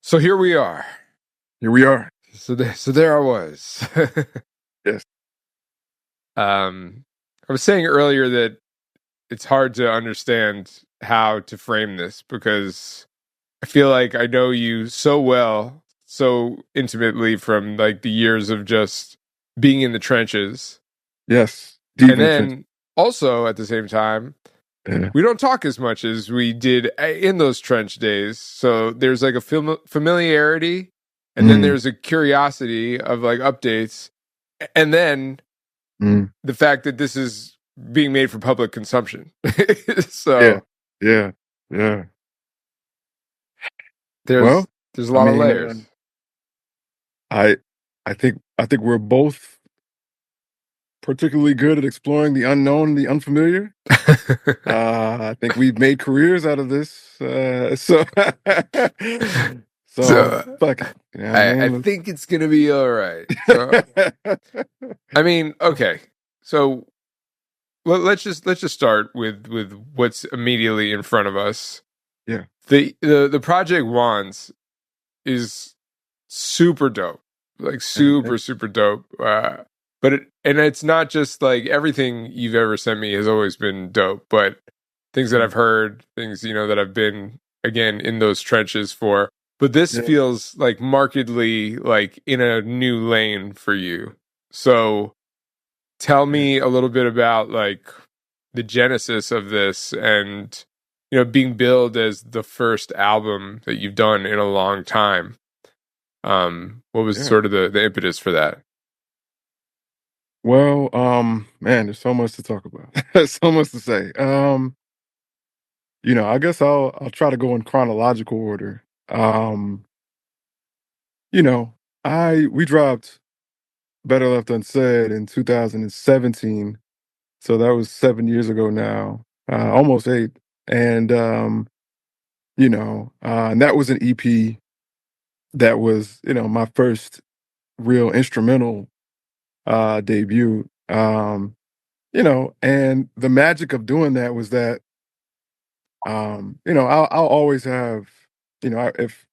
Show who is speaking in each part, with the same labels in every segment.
Speaker 1: So here we are.
Speaker 2: Here we are.
Speaker 1: So there I was.
Speaker 2: Yes.
Speaker 1: I was saying earlier that it's hard to understand how to frame this because I feel like I know you so well, so intimately from like the years of just being in the trenches.
Speaker 2: Yes. Deep
Speaker 1: And
Speaker 2: in the trench.
Speaker 1: then also at the same time,
Speaker 2: Yeah.
Speaker 1: we don't talk as much as we did in those trench days. So there's like a familiarity, and then
Speaker 2: Mm,
Speaker 1: there's a curiosity of like updates, and then
Speaker 2: mm.
Speaker 1: the fact that this is being made for public consumption.
Speaker 2: Yeah.
Speaker 1: So
Speaker 2: Yeah. Yeah.
Speaker 1: there's
Speaker 2: Well,
Speaker 1: there's a
Speaker 2: I
Speaker 1: lot of
Speaker 2: mean,
Speaker 1: layers.
Speaker 2: I I think we're both particularly good at exploring the unknown, the unfamiliar. I think we've made careers out of this. So so
Speaker 1: So
Speaker 2: fuck it. You know what
Speaker 1: I
Speaker 2: I
Speaker 1: think it's gonna be all right. So
Speaker 2: mean?
Speaker 1: I mean, okay. So let's just start with what's immediately in front of us.
Speaker 2: Yeah.
Speaker 1: The Project Wands is super dope, like super dope. And it's not just like everything you've ever sent me has always been dope, but things that I've heard, things that I've been again in those trenches for. But this
Speaker 2: Yeah.
Speaker 1: feels like markedly like in a new lane for you. So tell
Speaker 2: Yeah.
Speaker 1: me a little bit about like the genesis of this and being billed as the first album that you've done in a long time. What was
Speaker 2: Yeah.
Speaker 1: sort of the impetus for that?
Speaker 2: Well, man, there's so much to talk about. There's so much to say. I guess I'll try to go in chronological order. Um, you know, we dropped Better Left Unsaid in 2017, so that was 7 years ago now, almost eight. And and that was an EP that was, my first real instrumental debut. And the magic of doing that was that I'll always have, if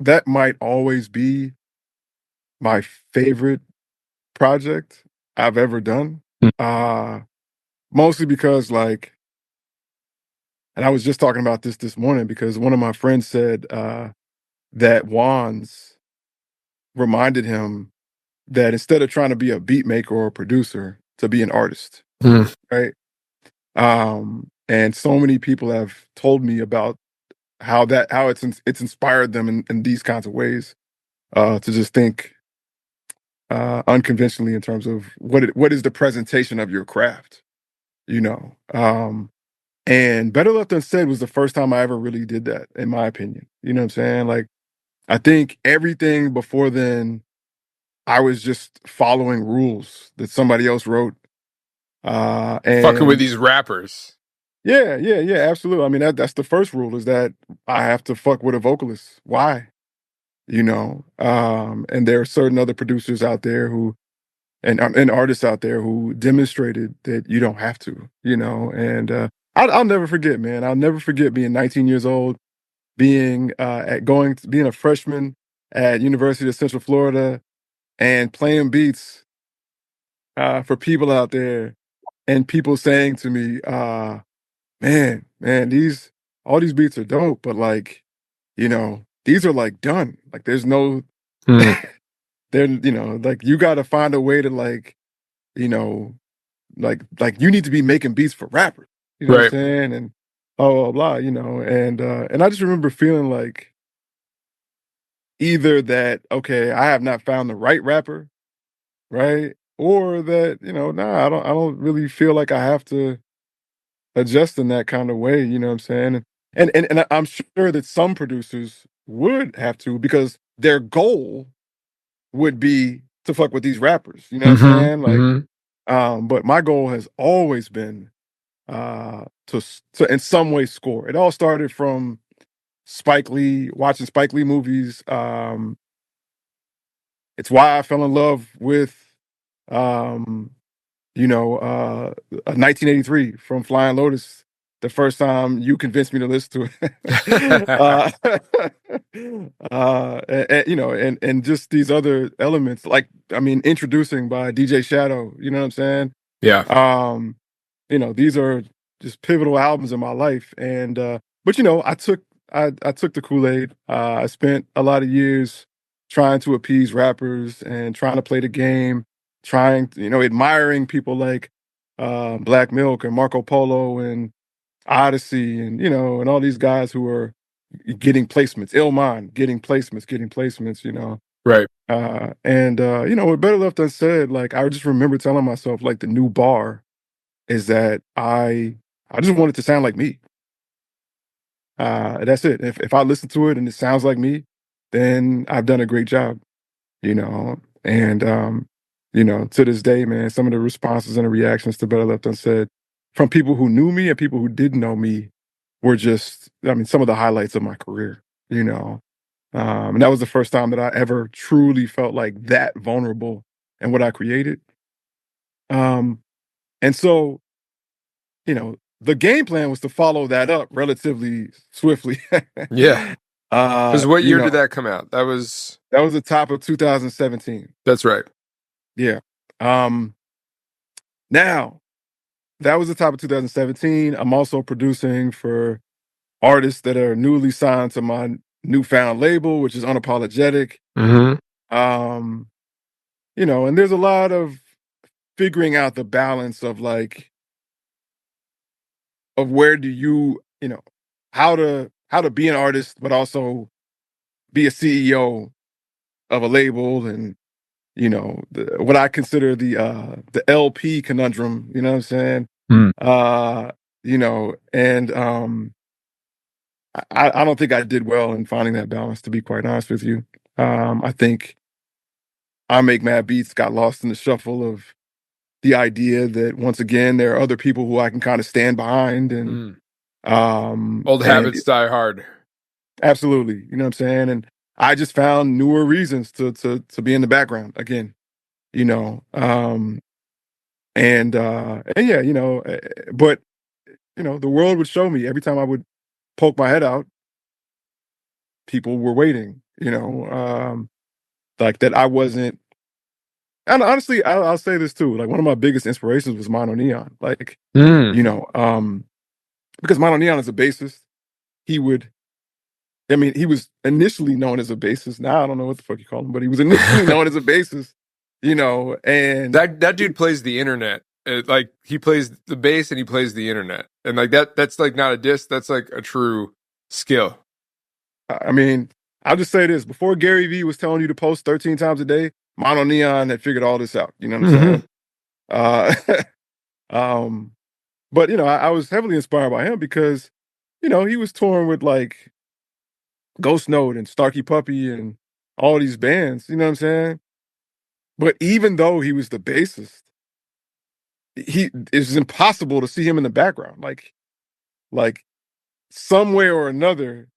Speaker 2: that might always be my favorite project I've ever done.
Speaker 1: Mm.
Speaker 2: Uh, Mostly because and I was just talking about this morning because one of my friends said that Wands reminded him that instead of trying to be a beat maker or a producer, to be an artist,
Speaker 1: Mm.
Speaker 2: right? And so many people have told me about how it's inspired them in these kinds of ways to just think unconventionally in terms of what is the presentation of your craft, you know. And Better Left Unsaid was the first time I ever really did that, in my opinion. You know what I'm saying? Like, I think everything before then, I was just following rules that somebody else wrote.
Speaker 1: Fucking with
Speaker 2: And
Speaker 1: these rappers.
Speaker 2: yeah, yeah, yeah, absolutely. I mean, that's the first rule is that I have to fuck with a vocalist. Why? And there are certain other producers out there and artists out there who demonstrated that you don't have to, and I'll never forget, man. I'll never forget being 19 years old, being a freshman at University of Central Florida and playing beats for people out there, and people saying to me, man, these all these beats are dope, but like, these are like done. Like, there's no,
Speaker 1: Mm.
Speaker 2: like you got to find a way to you know, like you need to be making beats for rappers. You know what I'm
Speaker 1: Right.
Speaker 2: saying? And blah blah blah. And I just remember feeling like either that okay, I have not found the right rapper, right, or that nah, I don't really feel like I have to adjust in that kind of way. You know what I'm saying? And I'm sure that some producers would have to because their goal would be to fuck with these rappers. You know what I'm
Speaker 1: Mm-hmm.
Speaker 2: saying? Like,
Speaker 1: Mm-hmm.
Speaker 2: but my goal has always been to in some way score. It all started from Spike Lee, watching Spike Lee movies. It's why I fell in love with, um, 1983 from Flying Lotus the first time you convinced me to listen to it. And just these other elements, like, I mean, introducing by DJ Shadow, you know what I'm saying?
Speaker 1: Yeah.
Speaker 2: Um, these are just pivotal albums in my life. And but I took the Kool-Aid. I spent a lot of years trying to appease rappers and trying to play the game, admiring people like Black Milk and Marco Polo and Odyssey and and all these guys who are getting placements, Illmind getting placements,
Speaker 1: Right.
Speaker 2: with Better Left Unsaid, like I just remember telling myself like the new bar is that I just want it to sound like me. That's it. If I listen to it and it sounds like me, then I've done a great job, you know. And to this day, man, some of the responses and the reactions to Better Left Unsaid from people who knew me and people who didn't know me were just, I mean, some of the highlights of my career, you know. And that was the first time that I ever truly felt like that vulnerable in what I created. Um, and so the game plan was to follow that up relatively swiftly.
Speaker 1: Yeah. Because what
Speaker 2: You
Speaker 1: year did
Speaker 2: know,
Speaker 1: that come out?
Speaker 2: that was the top of 2017.
Speaker 1: That's right.
Speaker 2: Yeah. Um, Now that was the top of 2017. I'm also producing for artists that are newly signed to my newfound label, which is Unapologetic.
Speaker 1: Mm-hmm.
Speaker 2: Um, and there's a lot of figuring out the balance of like of where do how to be an artist, but also be a CEO of a label, and what I consider the LP conundrum. You know what I'm saying?
Speaker 1: Mm.
Speaker 2: And I don't think I did well in finding that balance. To be quite honest with you, I think I Make Mad Beats got lost in the shuffle of the idea that once again there are other people who I can kind of stand behind, and
Speaker 1: Mm.
Speaker 2: um
Speaker 1: Old
Speaker 2: and
Speaker 1: habits die hard.
Speaker 2: absolutely, you know what I'm saying? And I just found newer reasons to be in the background again, you know. And yeah, but the world would show me every time I would poke my head out, people were waiting, like that I wasn't. And honestly, I'll say this too. Like one of my biggest inspirations was Mono Neon. Like,
Speaker 1: Mm.
Speaker 2: because Mono Neon is a bassist. He would I mean, he was initially known as a bassist. Now I don't know what the fuck you call him, but he was initially known as a bassist, and
Speaker 1: That dude plays the internet. Like he plays the bass and he plays the internet, and like that's like not a diss. That's like a true skill.
Speaker 2: I mean, I'll just say this: before Gary Vee was telling you to post 13 times a day, Mono Neon had figured all this out. You know what I'm
Speaker 1: Mm-hmm.
Speaker 2: saying? Um, but I was heavily inspired by him because he was touring with like Ghost Note and Starkey Puppy and all these bands. You know what I'm saying? But even though he was the bassist, it's impossible to see him in the background. Like some way or another,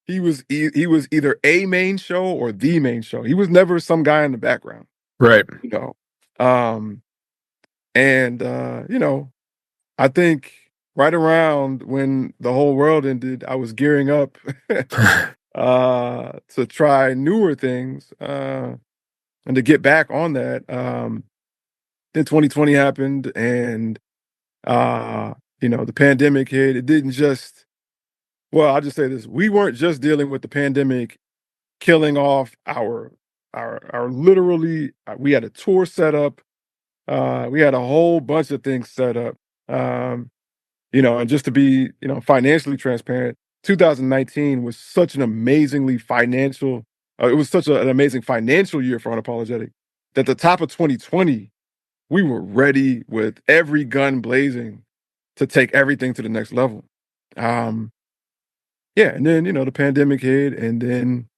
Speaker 2: he was either a main show or the main show. He was never some guy in the background,
Speaker 1: Right.
Speaker 2: you know. Um, and I think right around when the whole world ended, I was gearing up to try newer things and to get back on that. Then 2020 happened, and the pandemic hit. It didn't just well, I'll just say this: we weren't just dealing with the pandemic killing off our literally. We had a tour set up. We had a whole bunch of things set up. Um, and just to be financially transparent, 2019 was such an amazingly financial. It was such an amazing financial year for Unapologetic that the top of 2020 we were ready with every gun blazing to take everything to the next level. Um, yeah, and then the pandemic hit, and then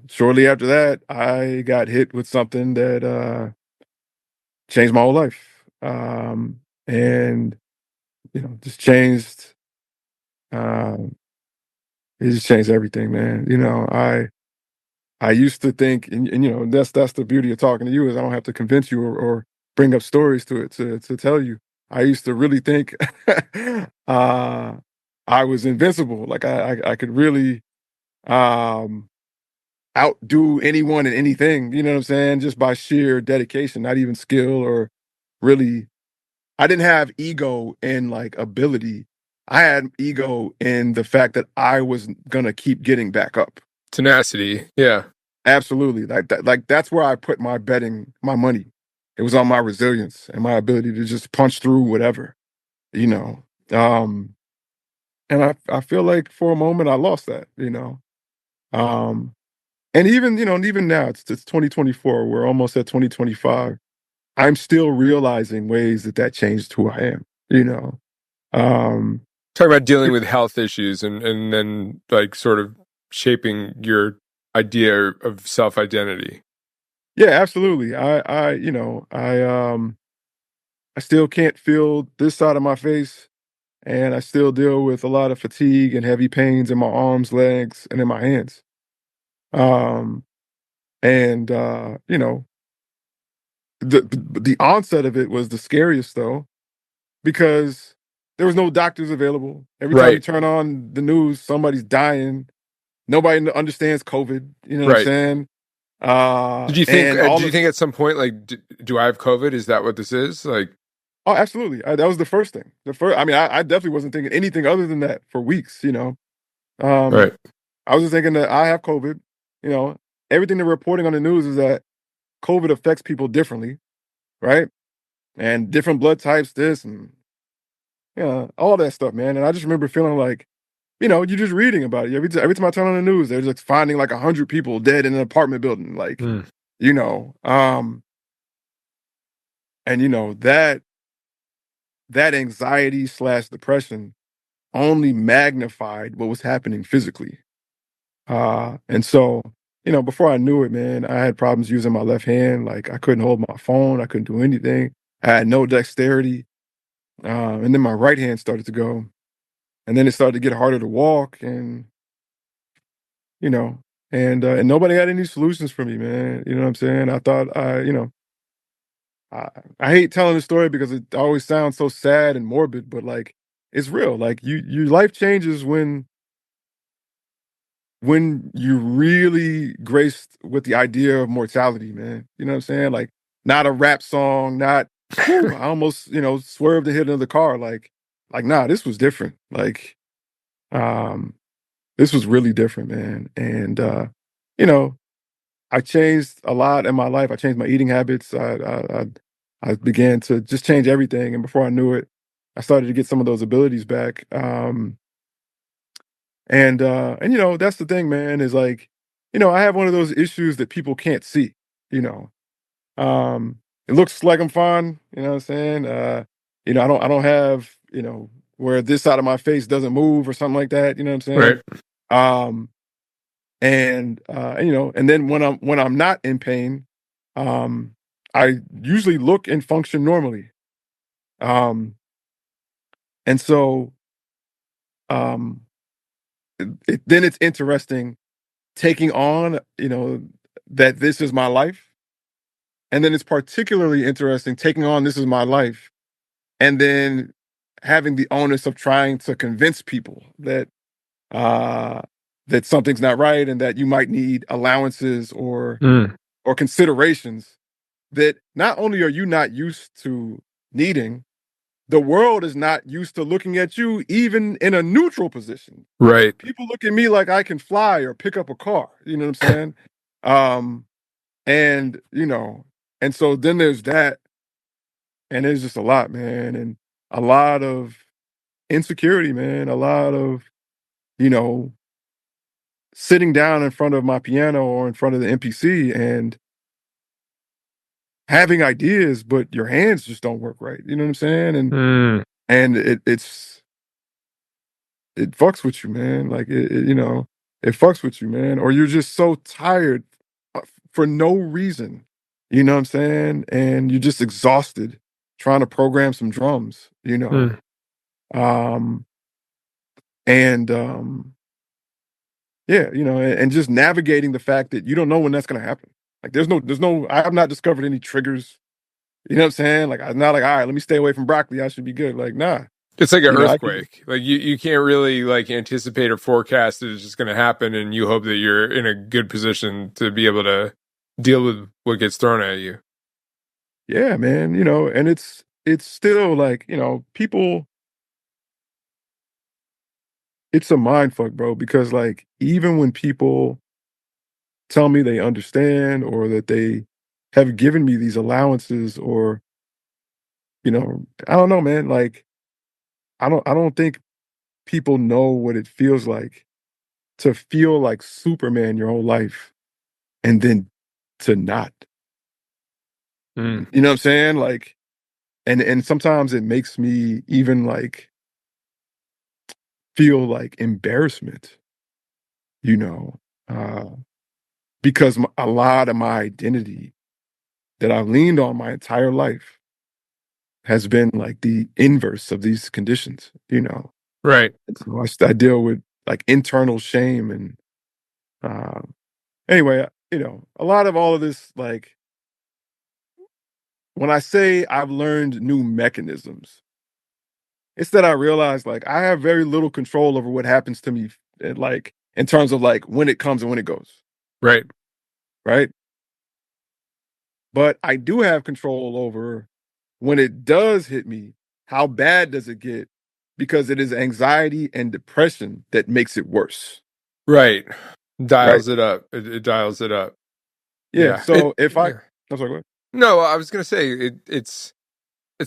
Speaker 2: shortly after that, I got hit with something that changed my whole life, and just changed. Um, it just changed everything, man. I used to think, and that's the beauty of talking to you is I don't have to convince you or bring up stories to tell you. I used to really think uh, I was invincible. Like I could really um, outdo anyone and anything. You know what I'm saying? Just by sheer dedication, not even skill or really. I didn't have ego in like ability. I had ego in the fact that I was gonna keep getting back up.
Speaker 1: Tenacity. Yeah.
Speaker 2: Absolutely. Like that, like that's where I put my betting, my money. It was on my resilience and my ability to just punch through whatever, you know. Um, and I feel like for a moment I lost that, you know. Um, and even, you know, and even now it's 2024, we're almost at 2025. I'm still realizing ways that that changed who I am, you know. Um,
Speaker 1: Talking about dealing with health issues and then like sort of shaping your idea of self identity.
Speaker 2: yeah, absolutely. I still can't feel this side of my face, and I still deal with a lot of fatigue and heavy pains in my arms, legs, and in my hands. Um, and you know, the onset of it was the scariest though, because there was no doctors available. Every time you
Speaker 1: Right.
Speaker 2: turn on the news, somebody's dying. Nobody understands COVID. You know what I'm
Speaker 1: Right.
Speaker 2: saying?
Speaker 1: Did you think?
Speaker 2: And
Speaker 1: Did
Speaker 2: all
Speaker 1: you
Speaker 2: of
Speaker 1: think at some point, like, do I have COVID? Is that what this is? Like,
Speaker 2: oh, absolutely. That was the first thing. The first, I mean, I definitely wasn't thinking anything other than that for weeks. You know, um,
Speaker 1: right,
Speaker 2: I was just thinking that I have COVID. You know, everything they're reporting on the news is that COVID affects people differently, right? And different blood types, this and all that stuff, man. And I just remember feeling like, you know, you're just reading about it. Every time I turn on the news, they're just finding like 100 people dead in an apartment building, like,
Speaker 1: mm,
Speaker 2: you know, and you know that anxiety slash depression only magnified what was happening physically. And so, you know, before I knew it, man, I had problems using my left hand. Like I couldn't hold my phone. I couldn't do anything. I had no dexterity. And then my right hand started to go. And then it started to get harder to walk. And, you know, and nobody had any solutions for me, man. You know what I'm saying? I thought I, I hate telling the story because it always sounds so sad and morbid, but like it's real. Like your life changes when you're really graced with the idea of mortality, man. You know what I'm saying? Like, not a rap song, not, whew, I almost, you know, swerved and hit another car. Like, nah, this was different. Like, um, this was really different, man. And, you know, I changed a lot in my life. I changed my eating habits. I began to just change everything. And before I knew it, I started to get some of those abilities back. And you know, that's the thing, man, is like, you know, I have one of those issues that people can't see, you know. It looks like I'm fine, you know what I'm saying? You know, I don't have, you know, where this side of my face doesn't move or something like that, you know what I'm saying?
Speaker 1: right.
Speaker 2: Um, and you know, and then when I'm not in pain, um, I usually look and function normally. Um, and so um then it's interesting taking on, you know, that this is my life. And then it's particularly interesting taking on this is my life and then having the onus of trying to convince people uh that something's not right and that you might need allowances
Speaker 1: Mm,
Speaker 2: or considerations that not only are you not used to needing, the world is not used to looking at you even in a neutral position.
Speaker 1: right.
Speaker 2: People look at me like I can fly or pick up a car. You know what I'm saying? Um, and you know, and so then there's that, and there's just a lot, man, and a lot of insecurity, man, a lot of, you know, sitting down in front of my piano or in front of the MPC and having ideas, but your hands just don't work right. You know what I'm saying?
Speaker 1: Mm,
Speaker 2: And it fucks with you, man. Like you know, it fucks with you, man. Or you're just so tired for no reason. You know what I'm saying? And you're just exhausted trying to program some drums, you know.
Speaker 1: mm.
Speaker 2: Um and yeah, you know, and just navigating the fact that you don't know when that's gonna happen. Like there's no I have not discovered any triggers. You know what I'm saying? Like I'm not like, all right, let me stay away from broccoli. I should be good. Like, nah.
Speaker 1: It's like an
Speaker 2: I can.
Speaker 1: earthquake. Like you can't really like anticipate or forecast that it's just going to happen, and you hope that you're in a good position to be able to deal with what gets thrown at you.
Speaker 2: Yeah, man. And it's still like, people. It's a mind fuck, bro. Because like even when people tell me they understand or that they have given me these allowances or I don't know, man. Like I don't think people know what it feels like to feel like Superman your whole life and then to not.
Speaker 1: Mm.
Speaker 2: You know what I'm saying? Like, and sometimes it makes me even like feel like embarrassment, you know, uh, because a lot of my identity that I've leaned on my entire life has been like the inverse of these conditions.
Speaker 1: Right.
Speaker 2: And so I deal with like internal shame and uh, anyway, a lot of all of this, like when I say I've learned new mechanisms, it's that I realize like I have very little control over what happens to me, like in terms of like when it comes and when it goes,
Speaker 1: Right.
Speaker 2: right? But I do have control over when it does hit me, how bad does it get? Because it is anxiety and depression that makes it worse,
Speaker 1: Right.
Speaker 2: right?
Speaker 1: Dials it up. It dials it up.
Speaker 2: Yeah.
Speaker 1: Yeah.
Speaker 2: So if I,
Speaker 1: Yeah.
Speaker 2: I'm sorry, go ahead.
Speaker 1: No, I was gonna say it's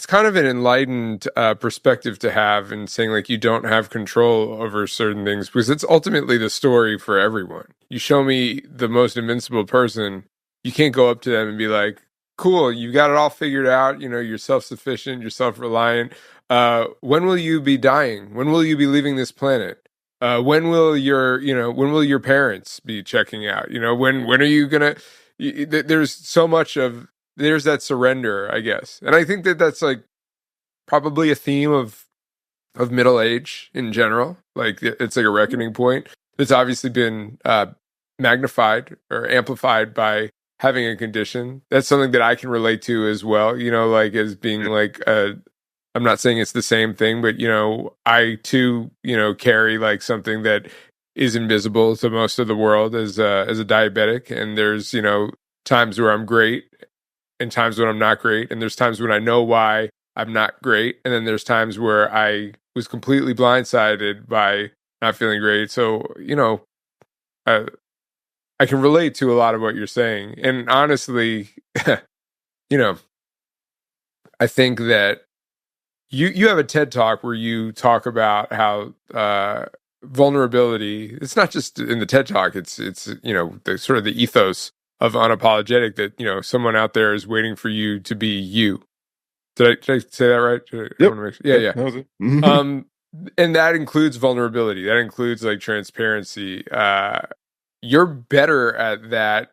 Speaker 1: kind of an enlightened perspective to have in saying like you don't have control over certain things because it's ultimately the story for everyone. You show me the most invincible person, you can't go up to them and be like, "Cool, you got it all figured out. You know, you're self-sufficient, you're self-reliant. When will you be dying? When will you be leaving this planet? When will your parents be checking out? You know, when are you gonna?" There's so much of there's that surrender, I guess. And I think that that's like probably a theme of middle age in general. Like it's like a reckoning point that's obviously been magnified or amplified by having a condition. That's something that I can relate to as well. You know, like as being like a. I'm not saying it's the same thing, but I too, carry like something that is invisible to most of the world as a diabetic, and there's times where I'm great and times when I'm not great. And there's times when I know why I'm not great. And then there's times where I was completely blindsided by not feeling great. So, I, I can relate to a lot of what you're saying. And honestly, you know, I think that you have a TED talk where you talk about how vulnerability, it's not just in the TED talk, it's the sort of the ethos of unapologetic that, someone out there is waiting for you to be you. Did I say that right? I
Speaker 2: Yep.
Speaker 1: want to make sure. Yeah,
Speaker 2: Yep.
Speaker 1: yeah.
Speaker 2: That was it. Mhm.
Speaker 1: Um, and that includes vulnerability. That includes like transparency. You're better at that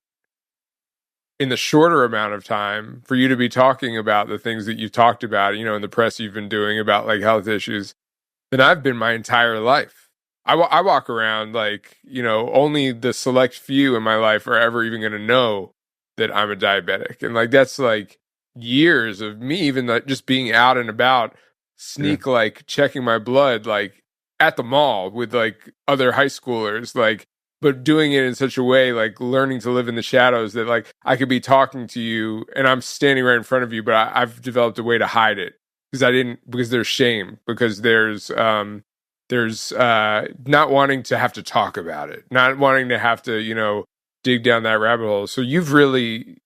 Speaker 1: in the shorter amount of time for you to be talking about the things that you've talked about, in the press you've been doing about like health issues than I've been my entire life. I walk around like, only the select few in my life are ever even going to know that I'm a diabetic. And like, that's like years of me, even like just being out and about,
Speaker 2: Yeah.
Speaker 1: sneak like checking my blood, like at the mall with like other high schoolers, like, but doing it in such a way, like learning to live in the shadows that like I could be talking to you and I'm standing right in front of you, but I've developed a way to hide it because there's shame, because there's not wanting to have to talk about it, not wanting to have to dig down that rabbit hole. So you've really,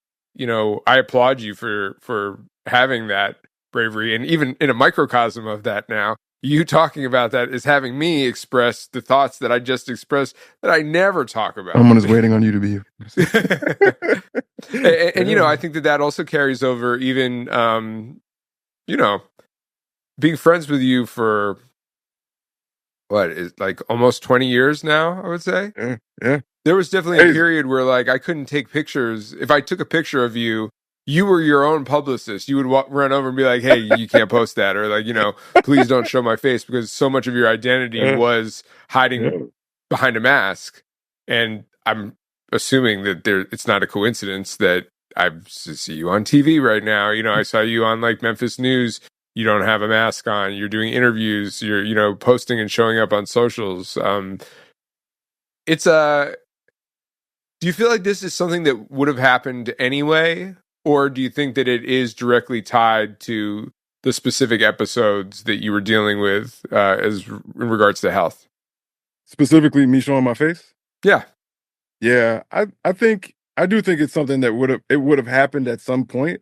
Speaker 1: I applaud you for having that bravery, and even in a microcosm of that now, you talking about that is having me express the thoughts that I just expressed that I never talk about.
Speaker 2: Someone is waiting on you to be you.
Speaker 1: And
Speaker 2: Yeah.
Speaker 1: I think that also carries over even you know being friends with you for what is like almost 20 years now, I would say.
Speaker 2: Yeah. Yeah.
Speaker 1: There was definitely a
Speaker 2: Crazy.
Speaker 1: period where like I couldn't take pictures. If I took a picture of you, you were your own publicist. You would run over and be like, "Hey, you can't post that," or like, "Please don't show my face," because so much of your identity
Speaker 2: Yeah.
Speaker 1: was hiding
Speaker 2: Yeah.
Speaker 1: behind a mask. And I'm assuming that it's not a coincidence that I see you on TV right now. I saw you on like Memphis News. You don't have a mask on. You're doing interviews. You're, posting and showing up on socials. It's a. Do you feel like this is something that would have happened anyway, or do you think that it is directly tied to the specific episodes that you were dealing with, as in regards to health?
Speaker 2: Specifically, me showing my face.
Speaker 1: Yeah.
Speaker 2: Yeah, I do think it's something that would have happened at some point,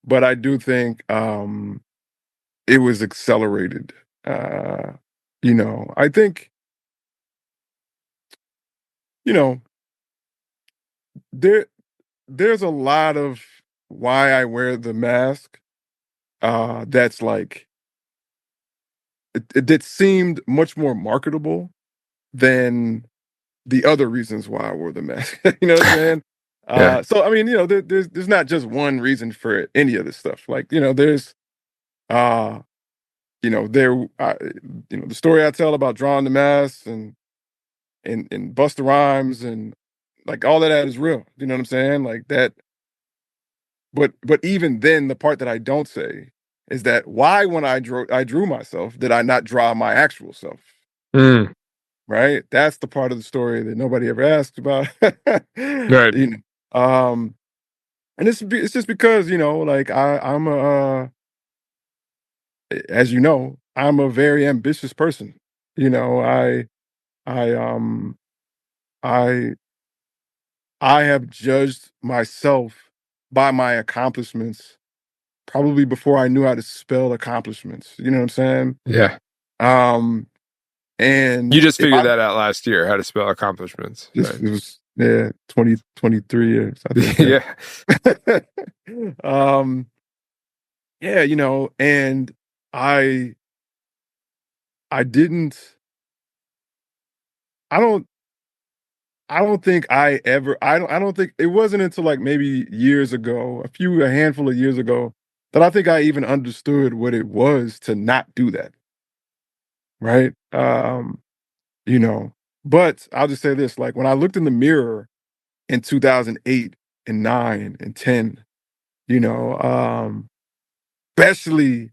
Speaker 2: but I do think it was accelerated. I think you know there there's a lot of why I wear the mask. That's like that seemed much more marketable than the other reasons why I wore the mask. You know what I'm saying?
Speaker 1: Yeah.
Speaker 2: So I mean, there's not just one reason for any of this stuff. Like, there's uh, there, the story I tell about drawing the masks and Busta Rhymes and like all of that is real. You know what I'm saying? Like that. But even then, the part that I don't say is that why when I drew myself did I not draw my actual self?
Speaker 1: Mm,
Speaker 2: Right? That's the part of the story that nobody ever asks about.
Speaker 1: right.
Speaker 2: Um, and it's just because like I'm as you know, I'm a very ambitious person. You know, I I I have judged myself by my accomplishments probably before I knew how to spell accomplishments. You know what I'm saying?
Speaker 1: Yeah.
Speaker 2: Um,
Speaker 1: You
Speaker 2: and
Speaker 1: just
Speaker 2: if
Speaker 1: figured
Speaker 2: I
Speaker 1: that out last year, how to spell accomplishments,
Speaker 2: just
Speaker 1: right?
Speaker 2: it was yeah 2023 years I think
Speaker 1: Yeah.
Speaker 2: yeah. um yeah, and I I didn't I don't I don't think I don't think it wasn't until like maybe years ago, a handful of years ago, that I think I even understood what it was to not do that, right? You know, but I'll just say this, like when I looked in the mirror in 2008 and 9 and 10, you know, especially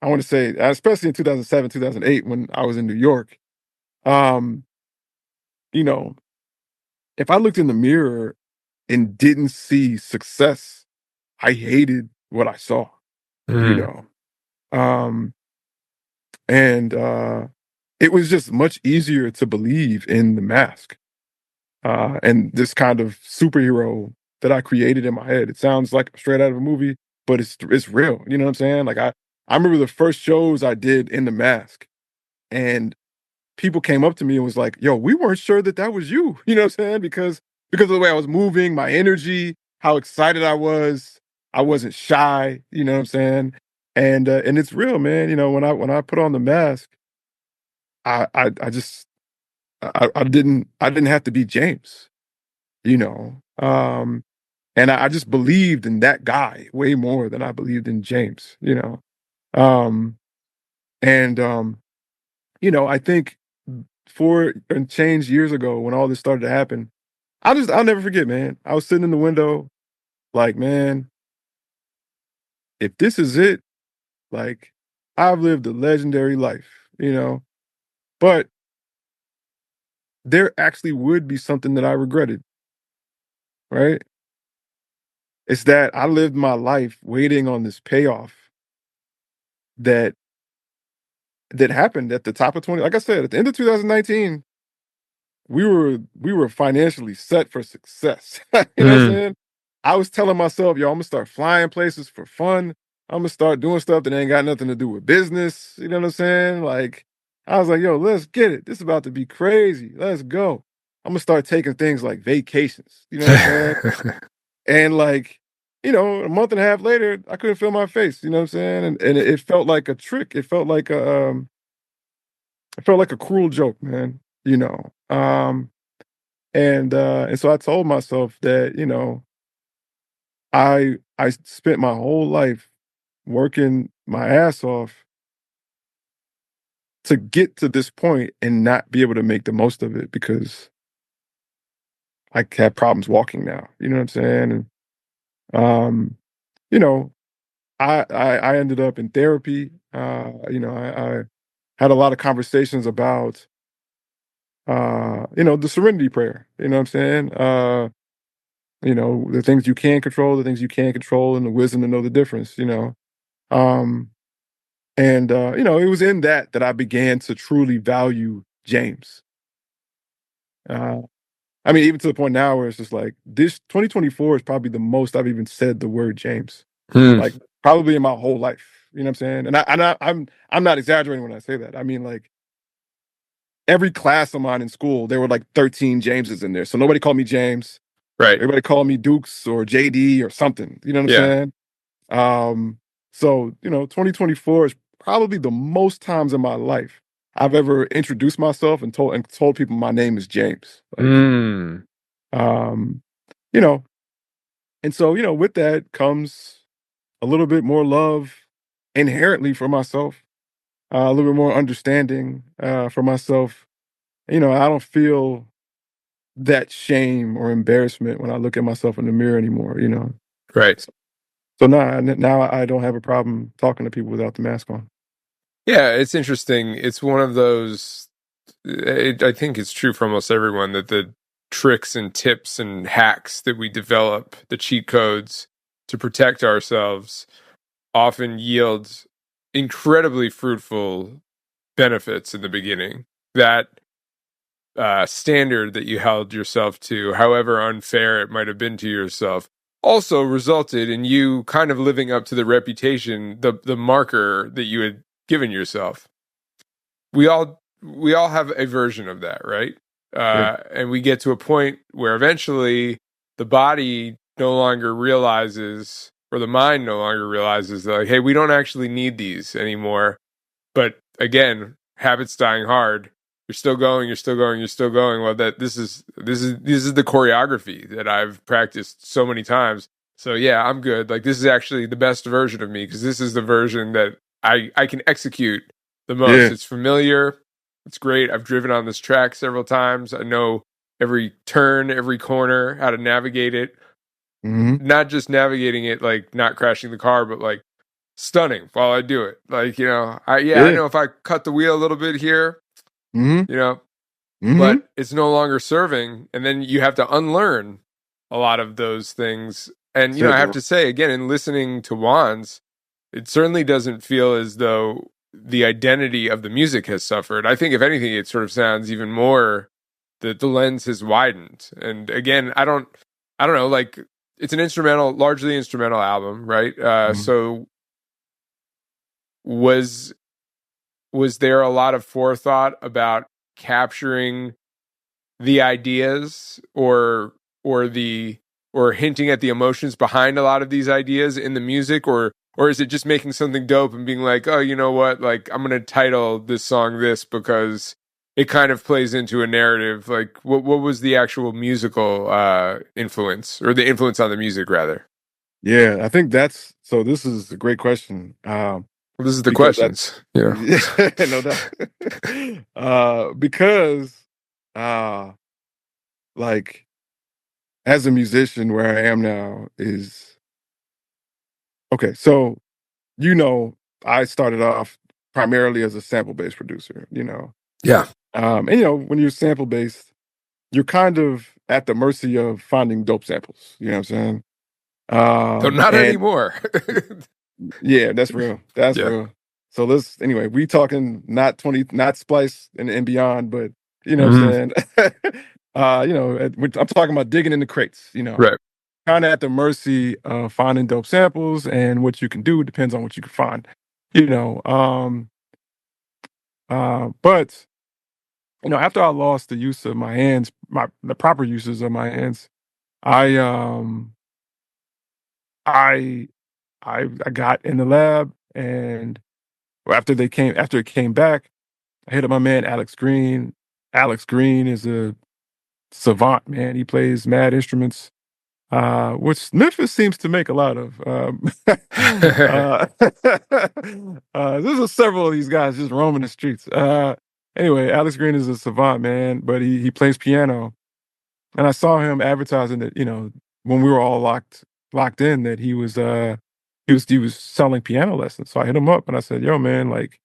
Speaker 2: I want to say especially in 2007, 2008 when I was in New York, um, you know, if I looked in the mirror and didn't see success, I hated what I saw, you
Speaker 1: Mm,
Speaker 2: know. Um, and it was just much easier to believe in the mask and this kind of superhero that I created in my head. It sounds like straight out of a movie, but it's real. You know what I'm saying? Like I remember the first shows I did in the mask, and people came up to me and was like, "Yo, we weren't sure that that was you." You know what I'm saying? Because of the way I was moving, my energy, how excited I was. I wasn't shy. You know what I'm saying? And it's real, man. When I put on the mask, I just I didn't have to be James. You know, and I just believed in that guy way more than I believed in James. Um, and I think for and change years ago when all this started to happen, I'll never forget, man. I was sitting in the window, like, man, if this is it, like, I've lived a legendary life, but there actually would be something that I regretted, right? It's that I lived my life waiting on this payoff that that happened at the top of 20. Like I said, at the end of 2019, we were financially set for success. You know what I'm
Speaker 1: mm.
Speaker 2: saying? I was telling myself, yo, I'm gonna start flying places for fun. I'm gonna start doing stuff that ain't got nothing to do with business. You know what I'm saying? Like, I was like, yo, let's get it. This is about to be crazy. Let's go. I'm gonna start taking things like vacations. You know what I'm saying? And like, a month and a half later, I couldn't feel my face. You know what I'm saying? And it felt like a trick. It felt like a cruel joke, man. And so I told myself that, I spent my whole life working my ass off to get to this point and not be able to make the most of it because I have problems walking now. You know what I'm saying? Um, you know, I ended up in therapy. I had a lot of conversations about the serenity prayer. You know what I'm saying? The things you can control, the things you can't control, and the wisdom to know the difference. Um, it was in that I began to truly value James. Uh, I mean, even to the point now where it's just like this 2024 is probably the most I've even said the word James,
Speaker 1: Hmm.
Speaker 2: like probably in my whole life. You know what I'm saying? I'm not exaggerating when I say that. I mean, like every class of mine in school, there were like 13 Jameses in there. So nobody called me James.
Speaker 1: Right.
Speaker 2: Everybody called me Dukes or JD or something. You know what I'm
Speaker 1: Yeah.
Speaker 2: saying? So 2024 is probably the most times in my life I've ever introduced myself and told people my name is James. Like,
Speaker 1: Mm.
Speaker 2: um, you know, and so with that comes a little bit more love inherently for myself, a little bit more understanding for myself. I don't feel that shame or embarrassment when I look at myself in the mirror anymore.
Speaker 1: Right.
Speaker 2: So now I don't have a problem talking to people without the mask on.
Speaker 1: Yeah, it's interesting. It's one of those. I think it's true for almost everyone that the tricks and tips and hacks that we develop, the cheat codes to protect ourselves, often yields incredibly fruitful benefits in the beginning. That standard that you held yourself to, however unfair it might have been to yourself, also resulted in you kind of living up to the reputation, the marker that you had given yourself. We all have a version of that, right?
Speaker 2: Yeah.
Speaker 1: And we get to a point where eventually the body no longer realizes, or the mind no longer realizes that, like, hey, we don't actually need these anymore. But again, habits dying hard. You're still going. You're still going. You're still going. Well, this is the choreography that I've practiced so many times. So yeah, I'm good. Like, this is actually the best version of me because this is the version that I can execute the most.
Speaker 2: Yeah.
Speaker 1: It's familiar. It's great. I've driven on this track several times. I know every turn, every corner, how to navigate it.
Speaker 2: Hmm.
Speaker 1: Not just navigating it like not crashing the car, but like stunning while I do it. Like, I
Speaker 2: Yeah.
Speaker 1: know if I cut the wheel a little bit here,
Speaker 2: Hmm.
Speaker 1: you know,
Speaker 2: Hmm.
Speaker 1: but it's no longer serving. And then you have to unlearn a lot of those things. And,
Speaker 2: That's it,
Speaker 1: I have
Speaker 2: bro.
Speaker 1: to say, again, in listening to Wands, it certainly doesn't feel as though the identity of the music has suffered. I think, if anything, it sort of sounds even more that the lens has widened. And again, I don't know, like, it's an largely instrumental album, right?
Speaker 2: Mhm.
Speaker 1: So was there a lot of forethought about capturing the ideas, or hinting at the emotions behind a lot of these ideas in the music, or is it just making something dope and being like, oh, you know what, like, I'm gonna title this song this because it kind of plays into a narrative? Like, what was the actual musical influence, or the influence on the music rather?
Speaker 2: Yeah, I think this is a great question.
Speaker 1: Well, this is the
Speaker 2: Because that
Speaker 1: questions,
Speaker 2: Yeah, no doubt. Because uh like as a musician where I am now is okay, so I started off primarily as a sample based producer.
Speaker 1: Yeah.
Speaker 2: When you're sample based, you're kind of at the mercy of finding dope samples, you know what I'm saying?
Speaker 1: So not
Speaker 2: And
Speaker 1: anymore.
Speaker 2: yeah, that's real. That's
Speaker 1: Yeah.
Speaker 2: real. So anyway, we talking not Splice and beyond, but you know what
Speaker 1: Hmm.
Speaker 2: I'm saying? I'm talking about digging in the crates,
Speaker 1: Right.
Speaker 2: kind of at the mercy of finding dope samples, and what you can do depends on what you can find, you know. But after I lost the use of my hands, the proper uses of my hands, I I I got in the lab, and after it came back, I hit up my man Alex Green. Alex Green is a savant, man. He plays mad instruments, which Memphis seems to make a lot of. There's several of these guys just roaming the streets. Anyway, Alex Green is a savant, man, but he plays piano, and I saw him advertising it, when we were all locked in that he was selling piano lessons. So I hit him up and I said, "Yo, man, like,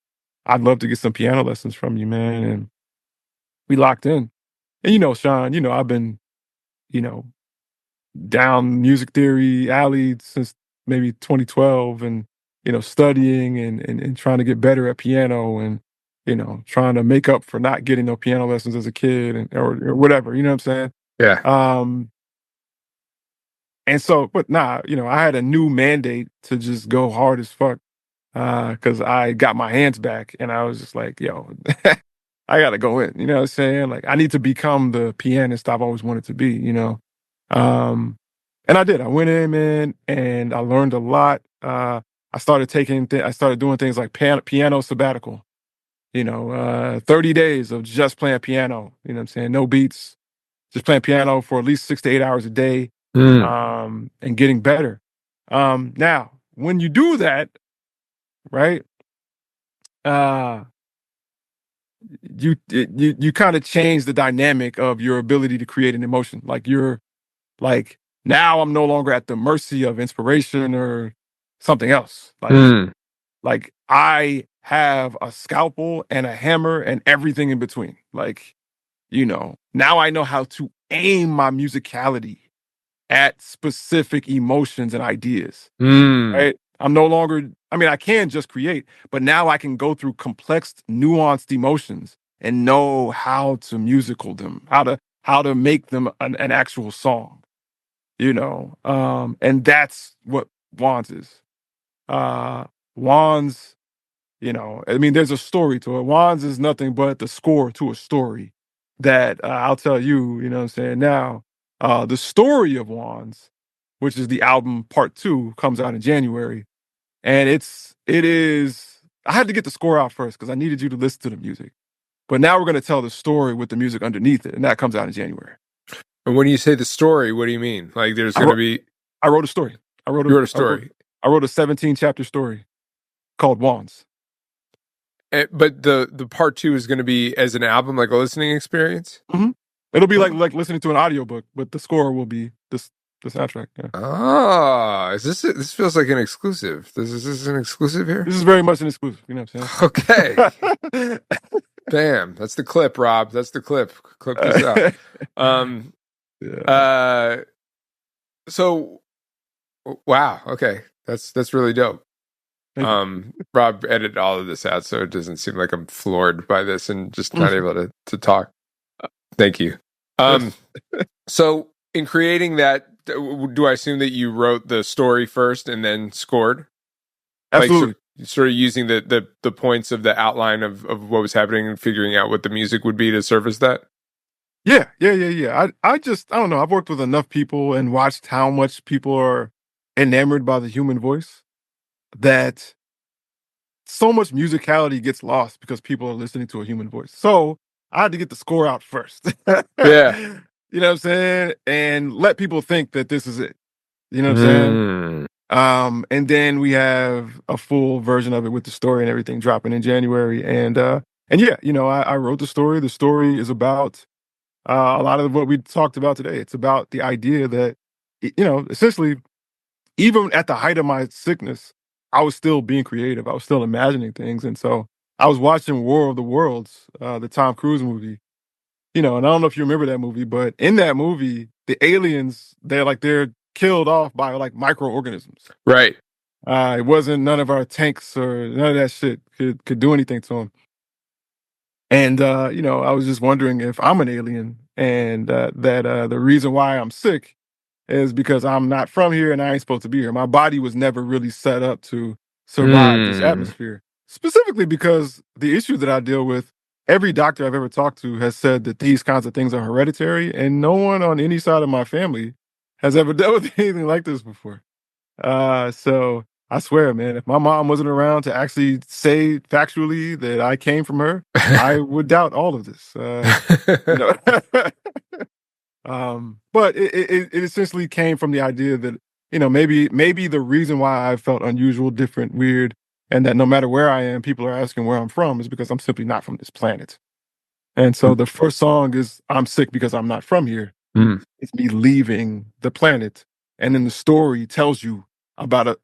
Speaker 2: I'd love to get some piano lessons from you, man." And we locked in. And Sean, I've been, you know, down music theory alley since maybe 2012, and studying and trying to get better at piano, and trying to make up for not getting no piano lessons as a kid, and or whatever, you know what I'm saying.
Speaker 1: Yeah.
Speaker 2: And so, but nah, I had a new mandate to just go hard as fuck, because I got my hands back, and I was just like, yo, I gotta go in, you know what I'm saying? Like, I need to become the pianist I've always wanted to be, um and I did. I went in, man, and I learned a lot. I started doing things like piano sabbatical, 30 days of just playing piano, you know what I'm saying? No beats, just playing piano for at least 6 to 8 hours a day,
Speaker 1: Mm.
Speaker 2: and getting better. Now, when you do that, right, uh, you kind of change the dynamic of your ability to create an emotion. Like, you're like, now I'm no longer at the mercy of inspiration or something else.
Speaker 1: Mm.
Speaker 2: Like I have a scalpel and a hammer and everything in between. Like, now I know how to aim my musicality at specific emotions and ideas,
Speaker 1: Mm.
Speaker 2: right? I'm no longer, I mean, I can just create, but now I can go through complex, nuanced emotions and know how to musical them, how to make them an actual song, and that's what Wands is. Wands, I mean, there's a story to it. Wands is nothing but the score to a story that, I'll tell you, you know what I'm saying? Now, the story of Wands, which is the album part 2, comes out in January. And I had to get the score out first because I needed you to listen to the music. But now we're going to tell the story with the music underneath it. And that comes out in January.
Speaker 1: And when you say the story, what do you mean? Like, there's
Speaker 2: I
Speaker 1: going to
Speaker 2: wrote,
Speaker 1: be
Speaker 2: I wrote a story.
Speaker 1: you wrote a story,
Speaker 2: I wrote a 17 chapter story called Wands.
Speaker 1: but the part 2 is going to be as an album, like a listening experience.
Speaker 2: Mm-hmm. It'll be like listening to an audiobook, but the score will be the soundtrack. Yeah.
Speaker 1: Ah, is this? This feels like an exclusive. Is this an exclusive here?
Speaker 2: This is very much an exclusive. You know what I'm
Speaker 1: Okay.
Speaker 2: saying?
Speaker 1: Bam. That's the clip, Rob. That's the clip. Clip this out.
Speaker 2: Yeah.
Speaker 1: So wow. Okay. That's really dope. Rob edited all of this out, so it doesn't seem like I'm floored by this and just not able to talk. Thank you. So in creating that, do I assume that you wrote the story first and then scored?
Speaker 2: Absolutely.
Speaker 1: Like, sort of using the points of the outline of what was happening and figuring out what the music would be to service that?
Speaker 2: Yeah. I don't know. I've worked with enough people and watched how much people are enamored by the human voice that so much musicality gets lost because people are listening to a human voice. So I had to get the score out first.
Speaker 1: Yeah.
Speaker 2: You know what I'm saying? And let people think that this is it. You know what I'm saying? And then we have a full version of it with the story and everything dropping in January. And yeah, I wrote the story. The story is about a lot of what we talked about today. It's about the idea that, essentially, even at the height of my sickness, I was still being creative. I was still imagining things. And so I was watching War of the Worlds, the Tom Cruise movie, and I don't know if you remember that movie, but in that movie, the aliens, they're killed off by like microorganisms.
Speaker 1: Right.
Speaker 2: It wasn't none of our tanks or none of that shit could do anything to them. And I was just wondering if I'm an alien, and that the reason why I'm sick is because I'm not from here and I ain't supposed to be here. My body was never really set up to survive this atmosphere. Specifically because the issue that I deal with, every doctor I've ever talked to has said that these kinds of things are hereditary, and no one on any side of my family has ever dealt with anything like this before. So I swear, man, if my mom wasn't around to actually say factually that I came from her, I would doubt all of this. You know. But it essentially came from the idea that, maybe the reason why I felt unusual, different, weird, and that no matter where I am, people are asking where I'm from, is because I'm simply not from this planet. And so the first song is I'm sick because I'm not from here.
Speaker 1: Mm.
Speaker 2: It's me leaving the planet and then the story tells you about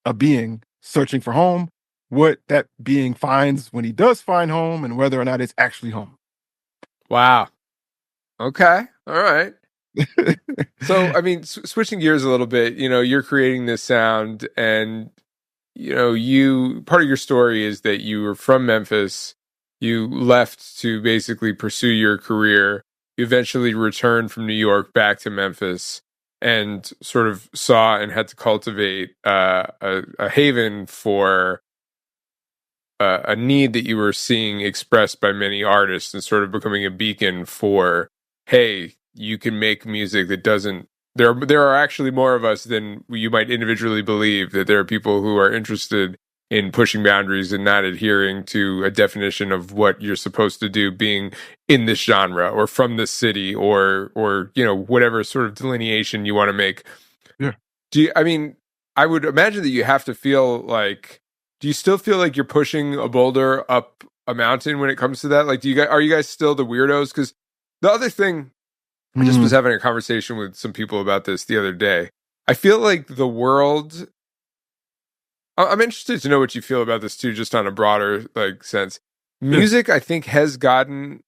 Speaker 2: a being searching for home, what that being finds when he does find home, and whether or not it's actually home.
Speaker 1: Wow. Okay. All right. So, I mean, switching gears a little bit, you're creating this sound, and you part of your story is that you were from Memphis. You left to basically pursue your career. You eventually returned from New York back to Memphis and sort of saw and had to cultivate a haven for a need that you were seeing expressed by many artists, and sort of becoming a beacon for, hey, you can make music that doesn't. There are actually more of us than you might individually believe. That there are people who are interested in pushing boundaries and not adhering to a definition of what you're supposed to do, being in this genre or from this city, or whatever sort of delineation you want to make.
Speaker 2: Yeah.
Speaker 1: I mean, I would imagine that you have to feel like. Do you still feel like you're pushing a boulder up a mountain when it comes to that? Like, are you guys still the weirdos? Because the other thing, I just was having a conversation with some people about this the other day. I feel like the world. I'm interested to know what you feel about this too, just on a broader sense. Music, I think, has gotten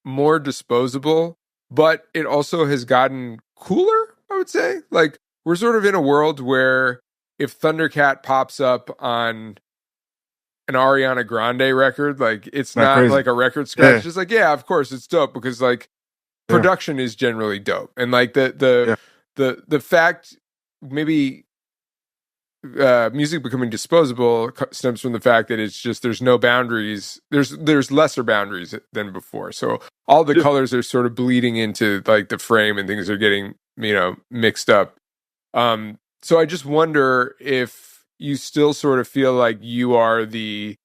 Speaker 1: more disposable, but it also has gotten cooler. I would say, like, we're sort of in a world where if Thundercat pops up on an Ariana Grande record, like, it's not
Speaker 2: crazy.
Speaker 1: like a record scratch. It's just like, yeah, of course it's dope, because like production is generally dope, and like the fact maybe music becoming disposable stems from the fact that it's just there's no boundaries. There's lesser boundaries than before, so all the colors are sort of bleeding into like the frame, and things are getting mixed up. So I just wonder if you still sort of feel like you are the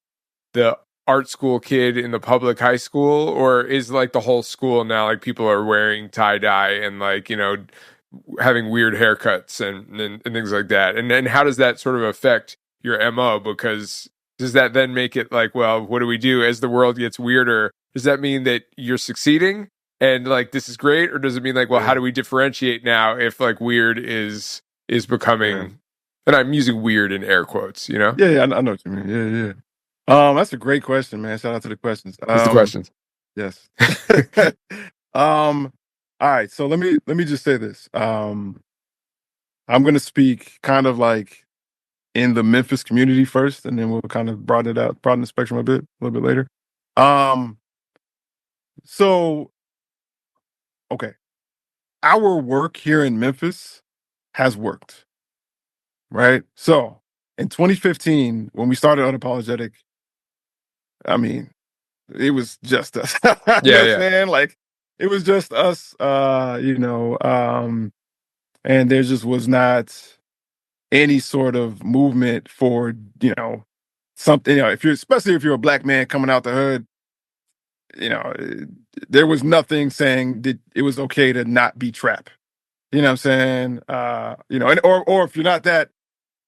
Speaker 1: art school kid in the public high school, or is like the whole school now, like, people are wearing tie-dye and like having weird haircuts and things like that, and how does that sort of affect your MO? Because does that then make it like, well, what do we do as the world gets weirder? Does that mean that you're succeeding and like this is great, or does it mean like, well, how do we differentiate now if like weird is becoming, and I'm using weird in air quotes,
Speaker 2: Yeah, I know what you mean. Yeah. That's a great question, man. Shout out to the questions.
Speaker 1: What's the questions?
Speaker 2: Yes. All right, so let me just say this. I'm gonna speak kind of like in the Memphis community first, and then we'll kind of broaden the spectrum a little bit later. Um, so okay, our work here in Memphis has worked, right? So in 2015, when we started Unapologetic, I mean, it was just us. You know what I'm saying? Like, it was just us, and there just was not any sort of movement for, something, especially if you're a black man coming out the hood, you know, eh, there was nothing saying that it was okay to not be trap. You know what I'm saying? And or if you're not that,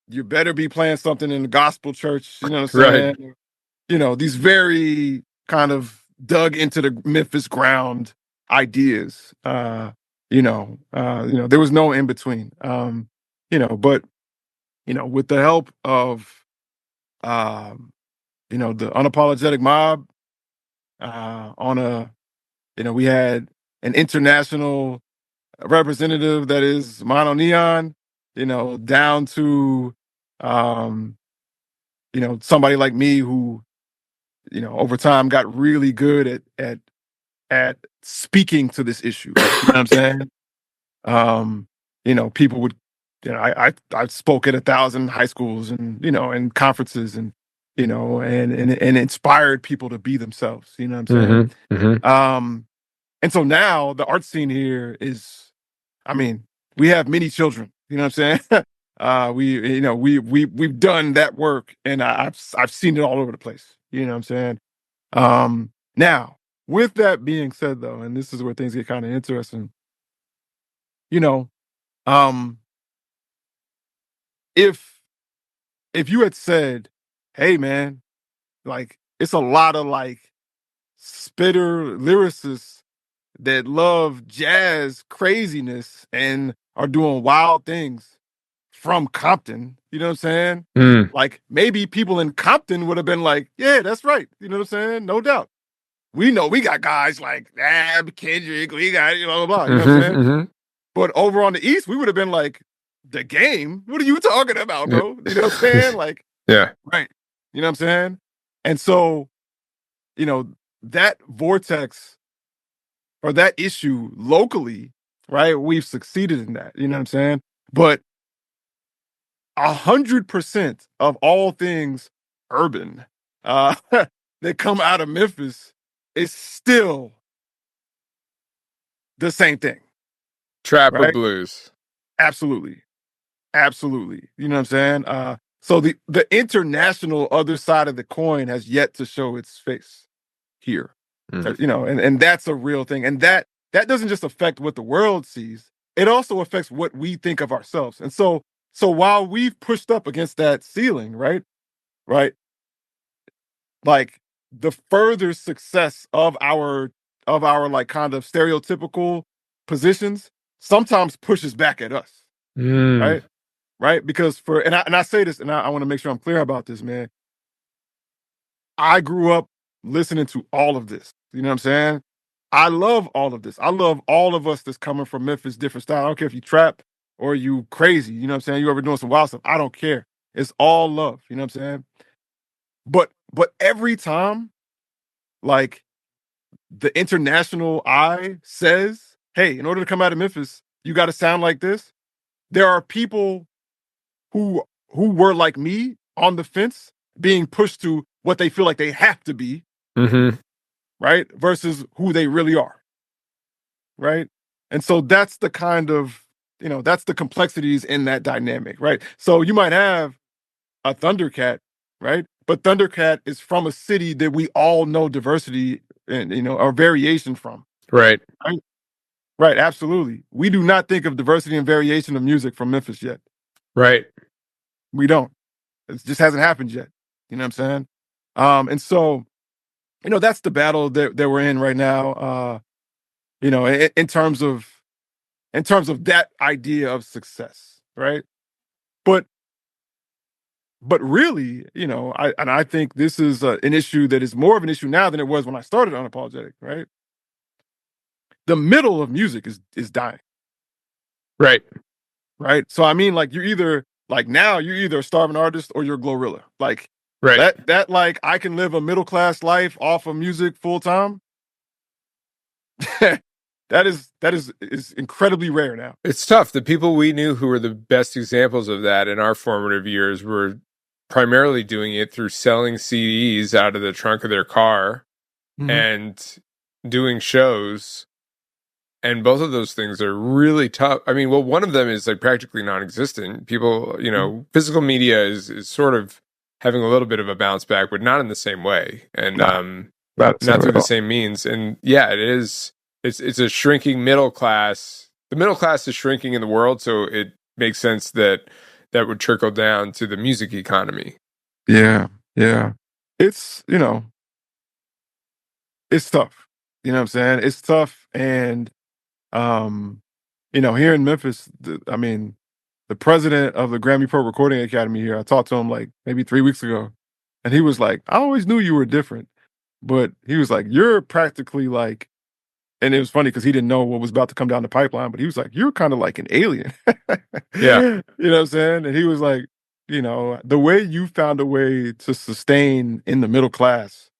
Speaker 2: you better be playing something in the gospel church, you know what I'm
Speaker 1: Right.
Speaker 2: saying? These very kind of dug into the Memphis ground ideas. There was no in between. But with the help of the unapologetic mob, we had an international representative that is Mono Neon, down to um, somebody like me who, over time got really good at speaking to this issue. You know what I'm saying? People would, I spoke at 1,000 high schools and conferences and inspired people to be themselves. You know what I'm saying? And so now the art scene here is, I mean, we have many children. You know what I'm saying? We've done that work, and I've seen it all over the place. You know what I'm saying? Now, with that being said, though, and this is where things get kind of interesting. You know, um, if you had said, "Hey, man, like, it's a lot of like spitter lyricists that love jazz craziness and are doing wild things from Compton. You know what I'm saying?
Speaker 1: Mm.
Speaker 2: Like maybe people in Compton would have been like, yeah, that's right. You know what I'm saying? No doubt. We know we got guys like Kendrick, we got, blah, blah, blah. You know what I'm saying?
Speaker 1: Mm-hmm.
Speaker 2: But over on the East, we would have been like, the game? What are you talking about, bro? You know what I'm saying? Like,
Speaker 1: Yeah.
Speaker 2: right. You know what I'm saying? And so, that vortex or that issue locally, right? We've succeeded in that. You know what I'm saying? But 100% of all things urban uh, that come out of Memphis is still the same thing,
Speaker 1: Trap or
Speaker 2: right?
Speaker 1: blues.
Speaker 2: Absolutely. Absolutely. You know what I'm saying? So the international other side of the coin has yet to show its face here.
Speaker 1: Mm.
Speaker 2: And that's a real thing. And that doesn't just affect what the world sees, it also affects what we think of ourselves. And so while we've pushed up against that ceiling, right? Right? Like the further success of our like kind of stereotypical positions sometimes pushes back at us,
Speaker 1: Mm.
Speaker 2: right? Right? Because and I say this, and I want to make sure I'm clear about this, man. I grew up listening to all of this. You know what I'm saying? I love all of this. I love all of us that's coming from Memphis, different style. I don't care if you trap or you crazy. You know what I'm saying? You ever doing some wild stuff? I don't care. It's all love. You know what I'm saying? But every time, like the international eye says, hey, in order to come out of Memphis, you got to sound like this. There are people who were like me on the fence being pushed to what they feel like they have to be,
Speaker 1: Mm-hmm.
Speaker 2: right? Versus who they really are, right? And so that's the kind of, that's the complexities in that dynamic, right? So you might have a Thundercat, right? But Thundercat is from a city that we all know diversity and, or variation from,
Speaker 1: Right.
Speaker 2: right? Right, absolutely. We do not think of diversity and variation of music from Memphis yet.
Speaker 1: Right.
Speaker 2: We don't. It just hasn't happened yet. You know what I'm saying? And so, that's the battle that we're in right now. In terms of that idea of success, right? But really, I think this is an issue that is more of an issue now than it was when I started Unapologetic, right? The middle of music is dying,
Speaker 1: Right.
Speaker 2: right? So I mean, like you're either a starving artist or you're a Glorilla. Like
Speaker 1: Right.
Speaker 2: that like I can live a middle class life off of music full time. that is incredibly rare now.
Speaker 1: It's tough. The people we knew who were the best examples of that in our formative years were primarily doing it through selling CDs out of the trunk of their car
Speaker 2: Mhm.
Speaker 1: and doing shows. And both of those things are really tough. I mean, well, one of them is like practically non-existent. People, physical media is sort of having a little bit of a bounce back, but not in the same way, and
Speaker 2: Nah, not the
Speaker 1: not
Speaker 2: same
Speaker 1: through
Speaker 2: at
Speaker 1: the
Speaker 2: all.
Speaker 1: same means. And yeah, it is. It's a shrinking middle class. The middle class is shrinking in the world, so it makes sense that that would trickle down to the music economy.
Speaker 2: Yeah, yeah. It's it's tough. You know what I'm saying? It's tough, and um, here in Memphis, I mean, the president of the Grammy Pro Recording Academy here, I talked to him like maybe 3 weeks ago, and he was like, "I always knew you were different," but he was like, "You're practically like." And it was funny because he didn't know what was about to come down the pipeline, but he was like, "You're kind of like an alien."
Speaker 1: Yeah,
Speaker 2: You know what I'm saying? And he was like, the way you found a way to sustain in the middle class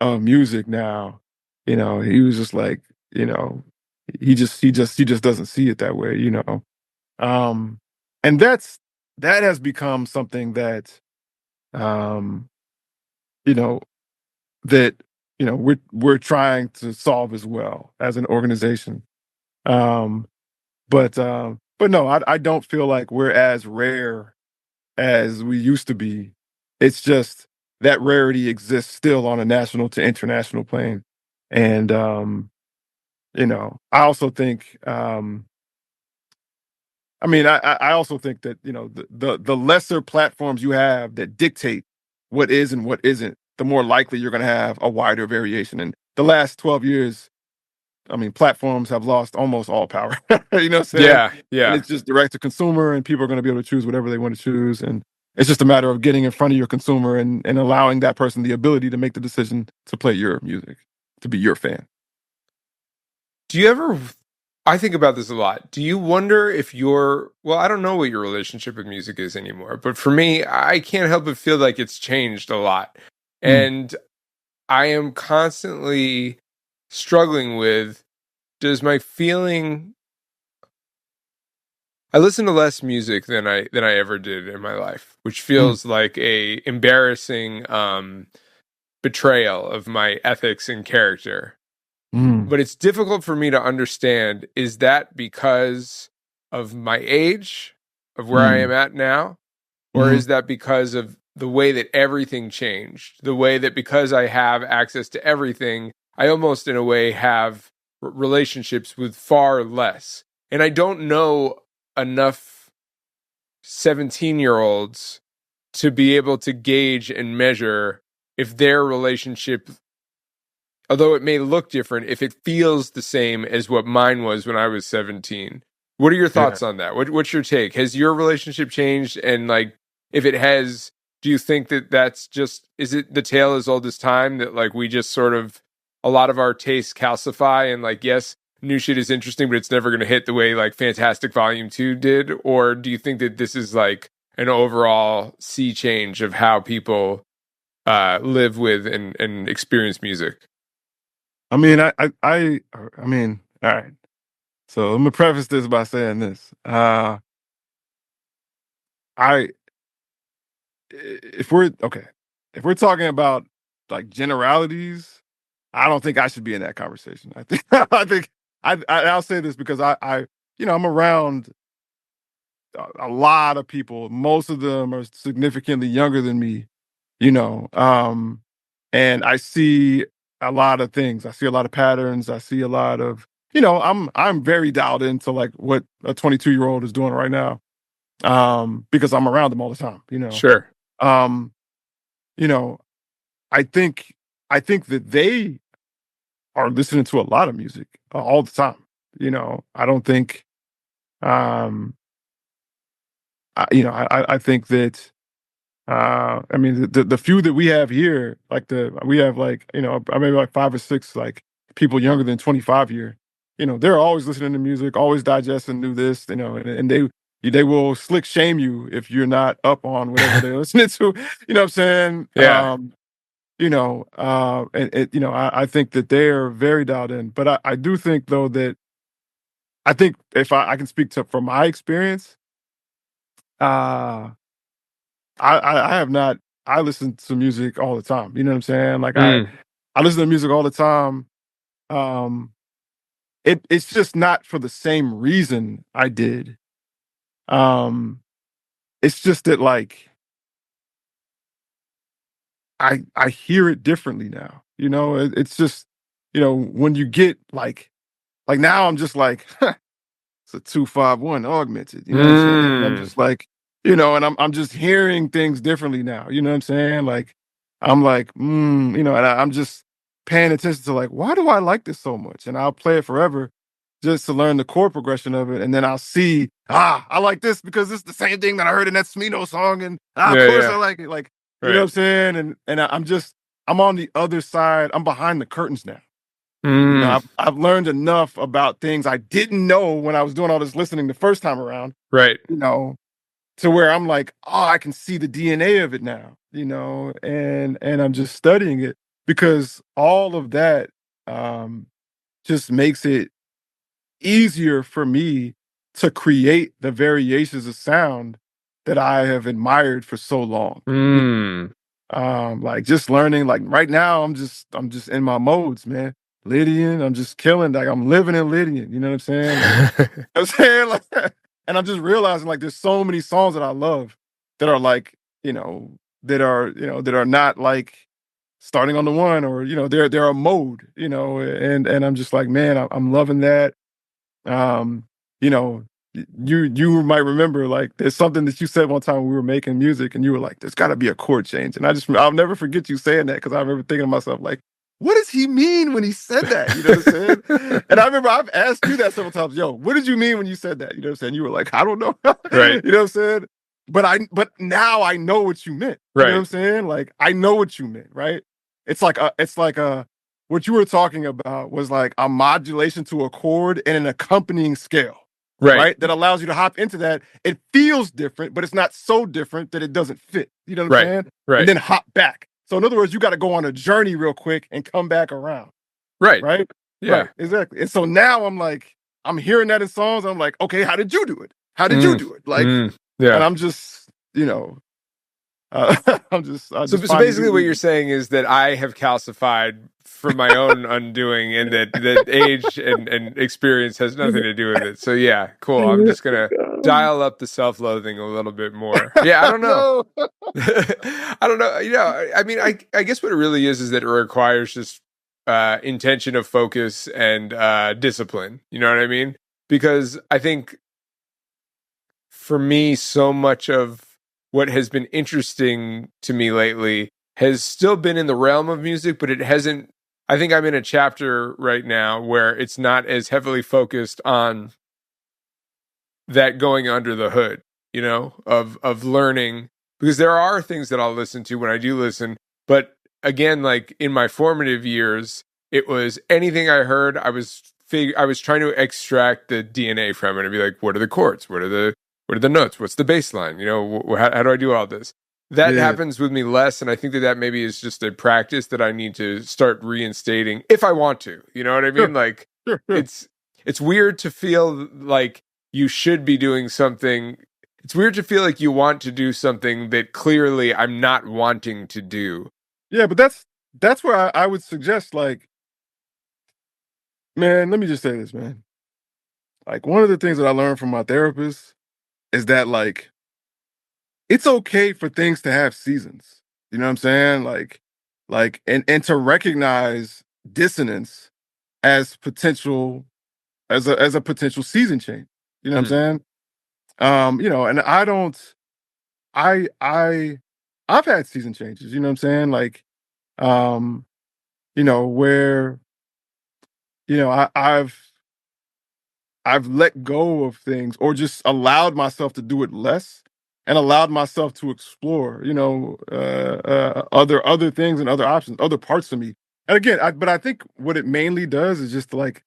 Speaker 2: of music now, he was just like, he just doesn't see it that way. Um, and that has become something that um, you know, that we're trying to solve as well as an organization. Um, but no, I don't feel like we're as rare as we used to be. It's just that rarity exists still on a national to international plane. And I also think I also think that the lesser platforms you have that dictate what is and what isn't, the more likely you're going to have a wider variation. And the last 12 years I mean, platforms have lost almost all power. You know what I'm saying?
Speaker 1: Yeah,
Speaker 2: And
Speaker 1: yeah.
Speaker 2: it's just direct to consumer, and people are going to be able to choose whatever they want to choose. And it's just a matter of getting in front of your consumer and allowing that person the ability to make the decision to play your music, to be your fan.
Speaker 1: Do you ever, I think about this a lot. Do you wonder if well, I don't know what your relationship with music is anymore, but for me, I can't help but feel like it's changed a lot.
Speaker 2: Mm,
Speaker 1: And I am constantly struggling with, does my feeling, I listen to less music than I ever did in my life, which
Speaker 2: mm,
Speaker 1: feels like a embarrassing betrayal of my ethics and character.
Speaker 2: mm,
Speaker 1: But it's difficult for me to understand, is that because of my age, of where I am
Speaker 2: mm,
Speaker 1: at now, or
Speaker 2: mm,
Speaker 1: is that because of the way that everything changed, the way that because I have access to everything, I almost in a way have relationships with far less, and I don't know enough 17-year-olds to be able to gauge and measure if their relationship, although it may look different, if it feels the same as what mine was when I was 17. What are your
Speaker 2: yeah.
Speaker 1: thoughts on that? What's your take? Has your relationship changed? And like, if it has, do you think that that's just, is it the tale as old as time, that like we just sort of, a lot of our tastes calcify, and like, yes, new shit is interesting, but it's never going to hit the way like Fantastic Volume 2 did? Or do you think that this is like an overall sea change of how people live with and experience music?
Speaker 2: I mean, I mean, all right. So let me preface this by saying this. I if we're okay, if we're talking about like generalities, I don't think I should be in that conversation. I think I'll say this because I'm around a lot of people. Most of them are significantly younger than me, you know. And I see a lot of things. I see a lot of patterns. I see a lot of, I'm very dialed into like what a 22-year-old is doing right now. Because I'm around them all the time, you know.
Speaker 1: Sure.
Speaker 2: Um, you know, I think I think that they are listening to a lot of music all the time. You know, I don't think um I think that I mean the few that we have here, like we have like, maybe like 5 or 6 like people younger than 25 here. They're always listening to music, always digesting new this, and they will slick shame you if you're not up on whatever they're listening to. You know what I'm saying?
Speaker 1: Yeah.
Speaker 2: I think that they're very dialed in. But I do think though that I think if I can speak to from my experience, uh I have not. I listen to music all the time. You know what I'm saying? Like
Speaker 1: Mm.
Speaker 2: I listen to music all the time. Um, it's just not for the same reason I did. Um, it's just that like I hear it differently now. It's just when you get like now I'm just like it's a 251 augmented. You know what I'm saying? And I'm
Speaker 1: Mm.
Speaker 2: just like, and I'm just hearing things differently now. You know what I'm saying? Like, I'm like, and I'm just paying attention to like, why do I like this so much? And I'll play it forever just to learn the chord progression of it. And then I'll see, I like this because it's the same thing that I heard in that Smino song. And of
Speaker 1: Yeah,
Speaker 2: course I
Speaker 1: yeah.
Speaker 2: like it. Like, you know what
Speaker 1: Right.
Speaker 2: I'm saying? And I'm on the other side. I'm behind the curtains now.
Speaker 1: Mm.
Speaker 2: I've learned enough about things I didn't know when I was doing all this listening the first time around,
Speaker 1: Right.
Speaker 2: you know, to where I'm like, oh, I can see the DNA of it now, and I'm just studying it because all of that um, just makes it easier for me to create the variations of sound that I have admired for so long.
Speaker 1: Mm.
Speaker 2: Like just learning, like right now, I'm just in my modes, man. Lydian, I'm just killing, like I'm living in Lydian. You know what I'm saying? Like I'm saying, like, and I'm just realizing like there's so many songs that I love that are like, that are not like starting on the one or they're a mode, and I'm just like, man, I'm loving that. Um, you know, you might remember like there's something that you said one time when we were making music, and you were like, "There's got to be a chord change," and I'll never forget you saying that because I remember thinking to myself like, what does he mean when he said that? You know what I'm saying? And I remember I've asked you that several times. Yo, what did you mean when you said that? You know what I'm saying? You were like, I don't know.
Speaker 1: Right.
Speaker 2: You know what I'm saying? But now I know what you meant. You know what
Speaker 1: Right.
Speaker 2: I'm saying? Like I know what you meant, right? It's like what you were talking about was like a modulation to a chord and an accompanying scale,
Speaker 1: Right.
Speaker 2: right? That allows you to hop into that. It feels different, but it's not so different that it doesn't fit. You know what I'm
Speaker 1: Right.
Speaker 2: saying? And
Speaker 1: Right.
Speaker 2: then hop back. So in other words, you got to go on a journey real quick and come back around.
Speaker 1: Right.
Speaker 2: Right?
Speaker 1: Yeah.
Speaker 2: Right. Exactly. And so now I'm like, I'm hearing that in songs. I'm like, okay, how did you do it? How did you
Speaker 1: Mm.
Speaker 2: do it? Like,
Speaker 1: Mm.
Speaker 2: and
Speaker 1: Yeah.
Speaker 2: I'm just, I
Speaker 1: So,
Speaker 2: just
Speaker 1: so
Speaker 2: find it
Speaker 1: basically, what you're
Speaker 2: really,
Speaker 1: saying is that I have calcified from my own undoing, and that age and experience has nothing to do with it. So, yeah, cool. I'm just gonna dial up the self-loathing a little bit more. Yeah, I don't know.
Speaker 2: no.
Speaker 1: I don't know. I mean, I guess what it really is that it requires just intention of focus and discipline. You know what I mean? Because I think for me, so much of what has been interesting to me lately has still been in the realm of music, but it hasn't. I think I'm in a chapter right now where it's not as heavily focused on that going under the hood, of learning, because there are things that I'll listen to when I do listen, but again, like in my formative years, it was anything I heard, I was trying to extract the DNA from it and be like, what are the chords? What are the notes? What's the bass line? How do I do all this? That
Speaker 2: Yeah.
Speaker 1: happens with me less, and I think that maybe is just a practice that I need to start reinstating if I want to. You know what I
Speaker 2: Sure.
Speaker 1: mean? Like
Speaker 2: Sure.
Speaker 1: it's weird to feel like you should be doing something. It's weird to feel like you want to do something that clearly I'm not wanting to do.
Speaker 2: Yeah, but that's where I would suggest, like, man, let me just say this, man. Like one of the things that I learned from my therapist is that like it's okay for things to have seasons. You know what I'm saying? And to recognize dissonance as potential as a potential season change. You know what I'm
Speaker 1: Mm,
Speaker 2: saying? And I don't I I've had season changes, you know what I'm saying? Like um, where, I've let go of things or just allowed myself to do it less and allowed myself to explore, other things and other options, other parts of me. And again, but I think what it mainly does is just like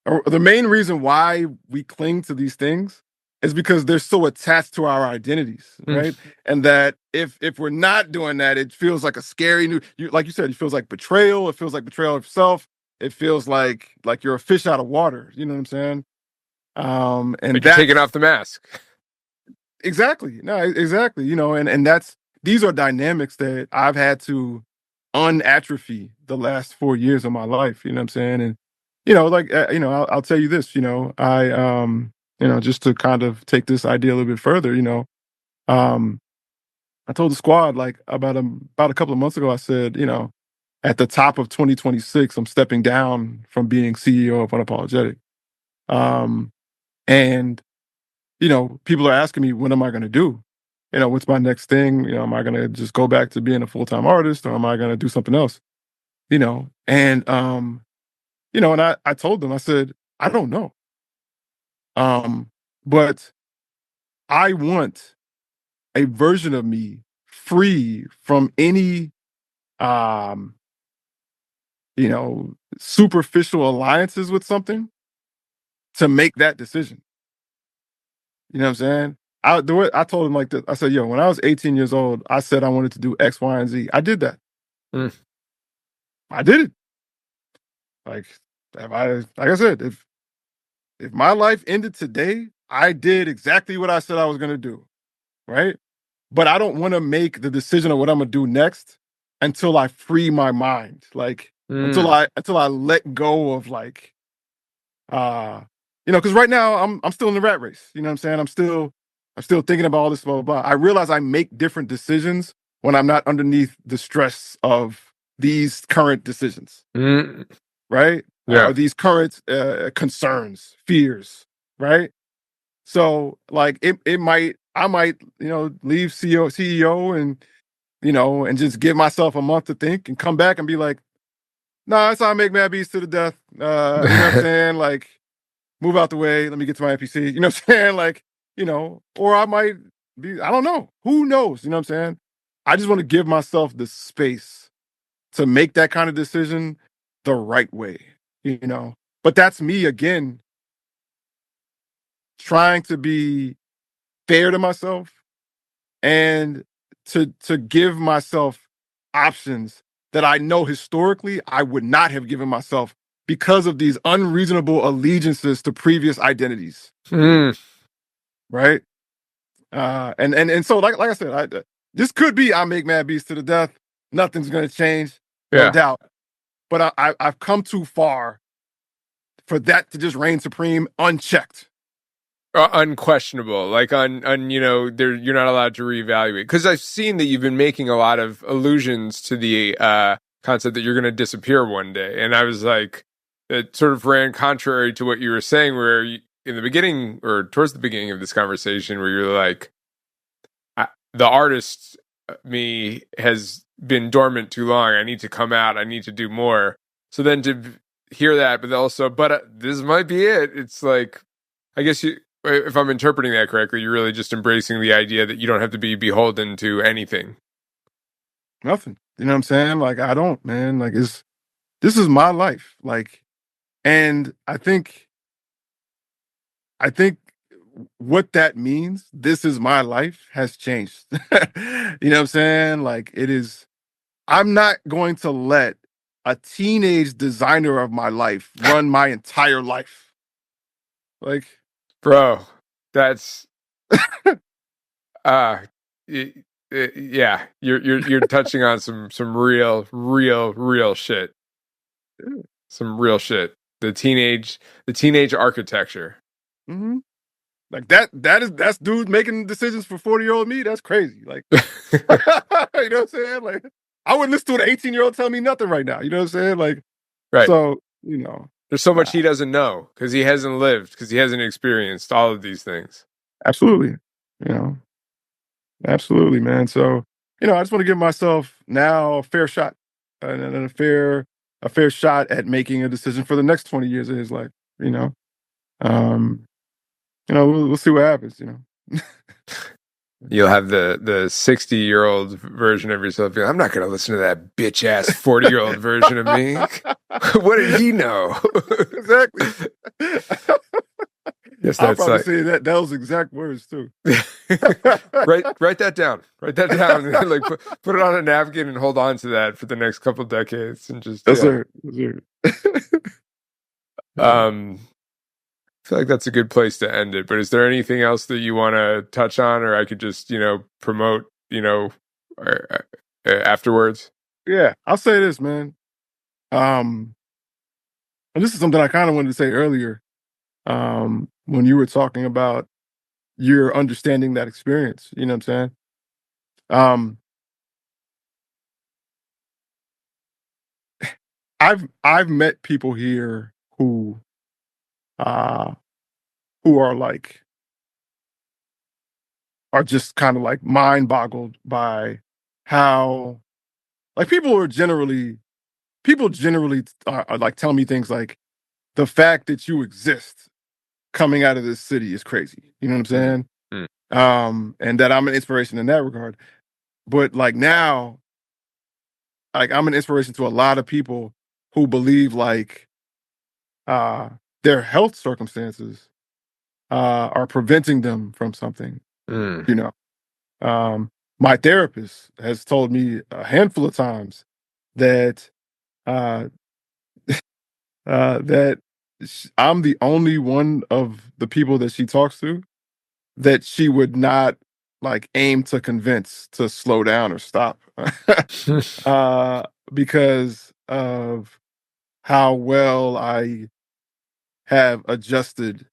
Speaker 2: or the main reason why we cling to these things is because they're so attached to our identities,
Speaker 1: mm.
Speaker 2: right? And that if we're not doing that, it feels like a scary new, like you said, it feels like betrayal. It feels like betrayal of self. It feels like you're a fish out of water. You know what I'm saying? And
Speaker 1: Like you're taking off
Speaker 2: that's
Speaker 1: the mask.
Speaker 2: exactly no, exactly. And these are dynamics that I've had to unatrophy the last 4 years of my life. You know what I'm saying? And I'll tell you this. Just to kind of take this idea a little bit further. Um, I told the squad like about a couple of months ago. I said, at the top of 2026, I'm stepping down from being CEO of Unapologetic. Um, and people are asking me, what am I going to do? What's my next thing? Am I going to just go back to being a full-time artist or am I going to do something else? And I told them, I said, I don't know. But I want a version of me free from any, um, superficial alliances with something to make that decision. You know what I'm saying? I do it. I told him like this. I said, yo, when I was 18 years old, I said I wanted to do X, Y, and Z. I did that.
Speaker 1: Mm.
Speaker 2: I did it. Like like I said, if my life ended today, I did exactly what I said I was gonna do. Right. But I don't want to make the decision of what I'm gonna do next until I free my mind. Like
Speaker 1: Mm.
Speaker 2: until I let go of like because right now I'm still in the rat race. You know what I'm saying? I'm still thinking about all this, blah, blah, blah. I realize I make different decisions when I'm not underneath the stress of these current decisions,
Speaker 1: Mm.
Speaker 2: right?
Speaker 1: Yeah.
Speaker 2: Or these current concerns, fears, right? So like I might, leave CEO and, and just give myself a month to think and come back and be like, No, that's how I make mad beats to the death. You know what I'm saying? Like, move out the way. Let me get to my NPC. You know what I'm saying? Like, or I might be, I don't know. Who knows? You know what I'm saying? I just want to give myself the space to make that kind of decision the right way, you know? But that's me again, trying to be fair to myself and to give myself options that I know historically I would not have given myself because of these unreasonable allegiances to previous identities.
Speaker 1: Mm,
Speaker 2: Right. And so like I said, this could be I make mad beats to the death. Nothing's gonna change, no
Speaker 1: yeah.
Speaker 2: doubt. But I've come too far for that to just reign supreme unchecked.
Speaker 1: Unquestionable, like there you're not allowed to reevaluate, because I've seen that you've been making a lot of allusions to the concept that you're going to disappear one day, and I was like, it sort of ran contrary to what you were saying, where in the beginning or towards the beginning of this conversation, where you're like, the artist me has been dormant too long, I need to come out, I need to do more. So then to hear that, but also, this might be it, it's like, I guess if I'm interpreting that correctly, you're really just embracing the idea that you don't have to be beholden to anything.
Speaker 2: Nothing. You know what I'm saying? Like I don't, man. Like this is my life. Like, and I think what that means, this is my life, has changed. You know what I'm saying? Like it is, I'm not going to let a teenage designer of my life run my entire life. Like,
Speaker 1: Bro, that's uh y- yeah, you're touching on some real shit. Some real shit. The teenage architecture.
Speaker 2: mm-hmm. Like that's dude making decisions for 40-year-old me. That's crazy. Like, you know what I'm saying? Like, I wouldn't listen to an 18-year-old tell me nothing right now. You know what I'm saying? Like,
Speaker 1: Right.
Speaker 2: so
Speaker 1: There's so much
Speaker 2: nah,
Speaker 1: he doesn't know because he hasn't lived, because he hasn't experienced all of these things.
Speaker 2: absolutely. You know, absolutely, man. So, I just want to give myself now a fair shot and a fair shot at making a decision for the next 20 years of his life. You know, um, we'll see what happens.
Speaker 1: You'll have the 60-year-old version of yourself. I'm not going to listen to that bitch ass 40-year-old version of me. What did he know?
Speaker 2: Exactly.
Speaker 1: Yes,
Speaker 2: I'll
Speaker 1: that's
Speaker 2: probably
Speaker 1: like
Speaker 2: say those exact words too.
Speaker 1: write that down. Write that down. Like put it on a napkin and hold on to that for the next couple decades, and just
Speaker 2: Yes,
Speaker 1: yeah.
Speaker 2: sir. Yes, sir. Yeah.
Speaker 1: I feel like that's a good place to end it. But is there anything else that you want to touch on, or I could just promote afterwards?
Speaker 2: Yeah, I'll say this, man. Um, and this is something I kind of wanted to say earlier. When you were talking about your understanding that experience, you know what I'm saying? Um, I've met people here uh who are just kind of like mind boggled by how, like, people generally are like tell me things like the fact that you exist coming out of this city is crazy. You know what I'm
Speaker 1: Mm,
Speaker 2: saying?
Speaker 1: mm,
Speaker 2: And that I'm an inspiration in that regard. But like now, like I'm an inspiration to a lot of people who believe like uh their health circumstances are preventing them from something,
Speaker 1: mm.
Speaker 2: you know. My therapist has told me a handful of times that uh that I'm the only one of the people that she talks to that she would not like aim to convince to slow down or stop. uh, because of how well I have adjusted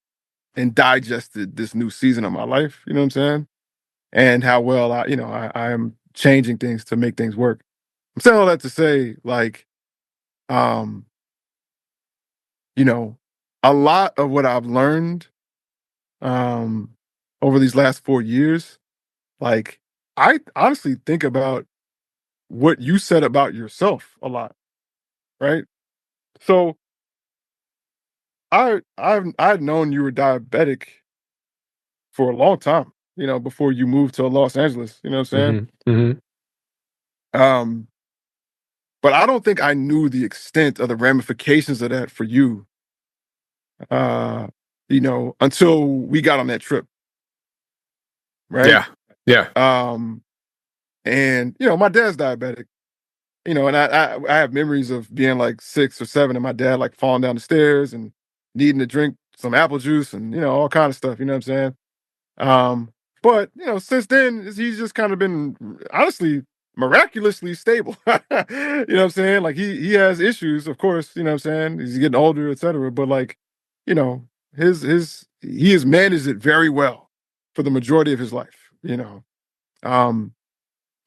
Speaker 2: and digested this new season of my life. You know what I'm saying? And how well I am changing things to make things work. I'm saying all that to say, like, um, you know, a lot of what I've learned um over these last 4 years, like, I honestly think about what you said about yourself a lot, right? So I've known you were diabetic for a long time, before you moved to Los Angeles, you know what I'm saying?
Speaker 1: Hmm. Hmm.
Speaker 2: Um, but I don't think I knew the extent of the ramifications of that for you, uh, until we got on that trip, right?
Speaker 1: Yeah. Yeah.
Speaker 2: Um, and my dad's diabetic, and I have memories of being like 6 or 7, and my dad like falling down the stairs and needing to drink some apple juice and all kind of stuff. You know what I'm saying? But since then, he's just kind of been honestly miraculously stable. You know what I'm saying? Like he has issues, of course. You know what I'm saying? He's getting older, etc. But like, you know, his he has managed it very well for the majority of his life. Um,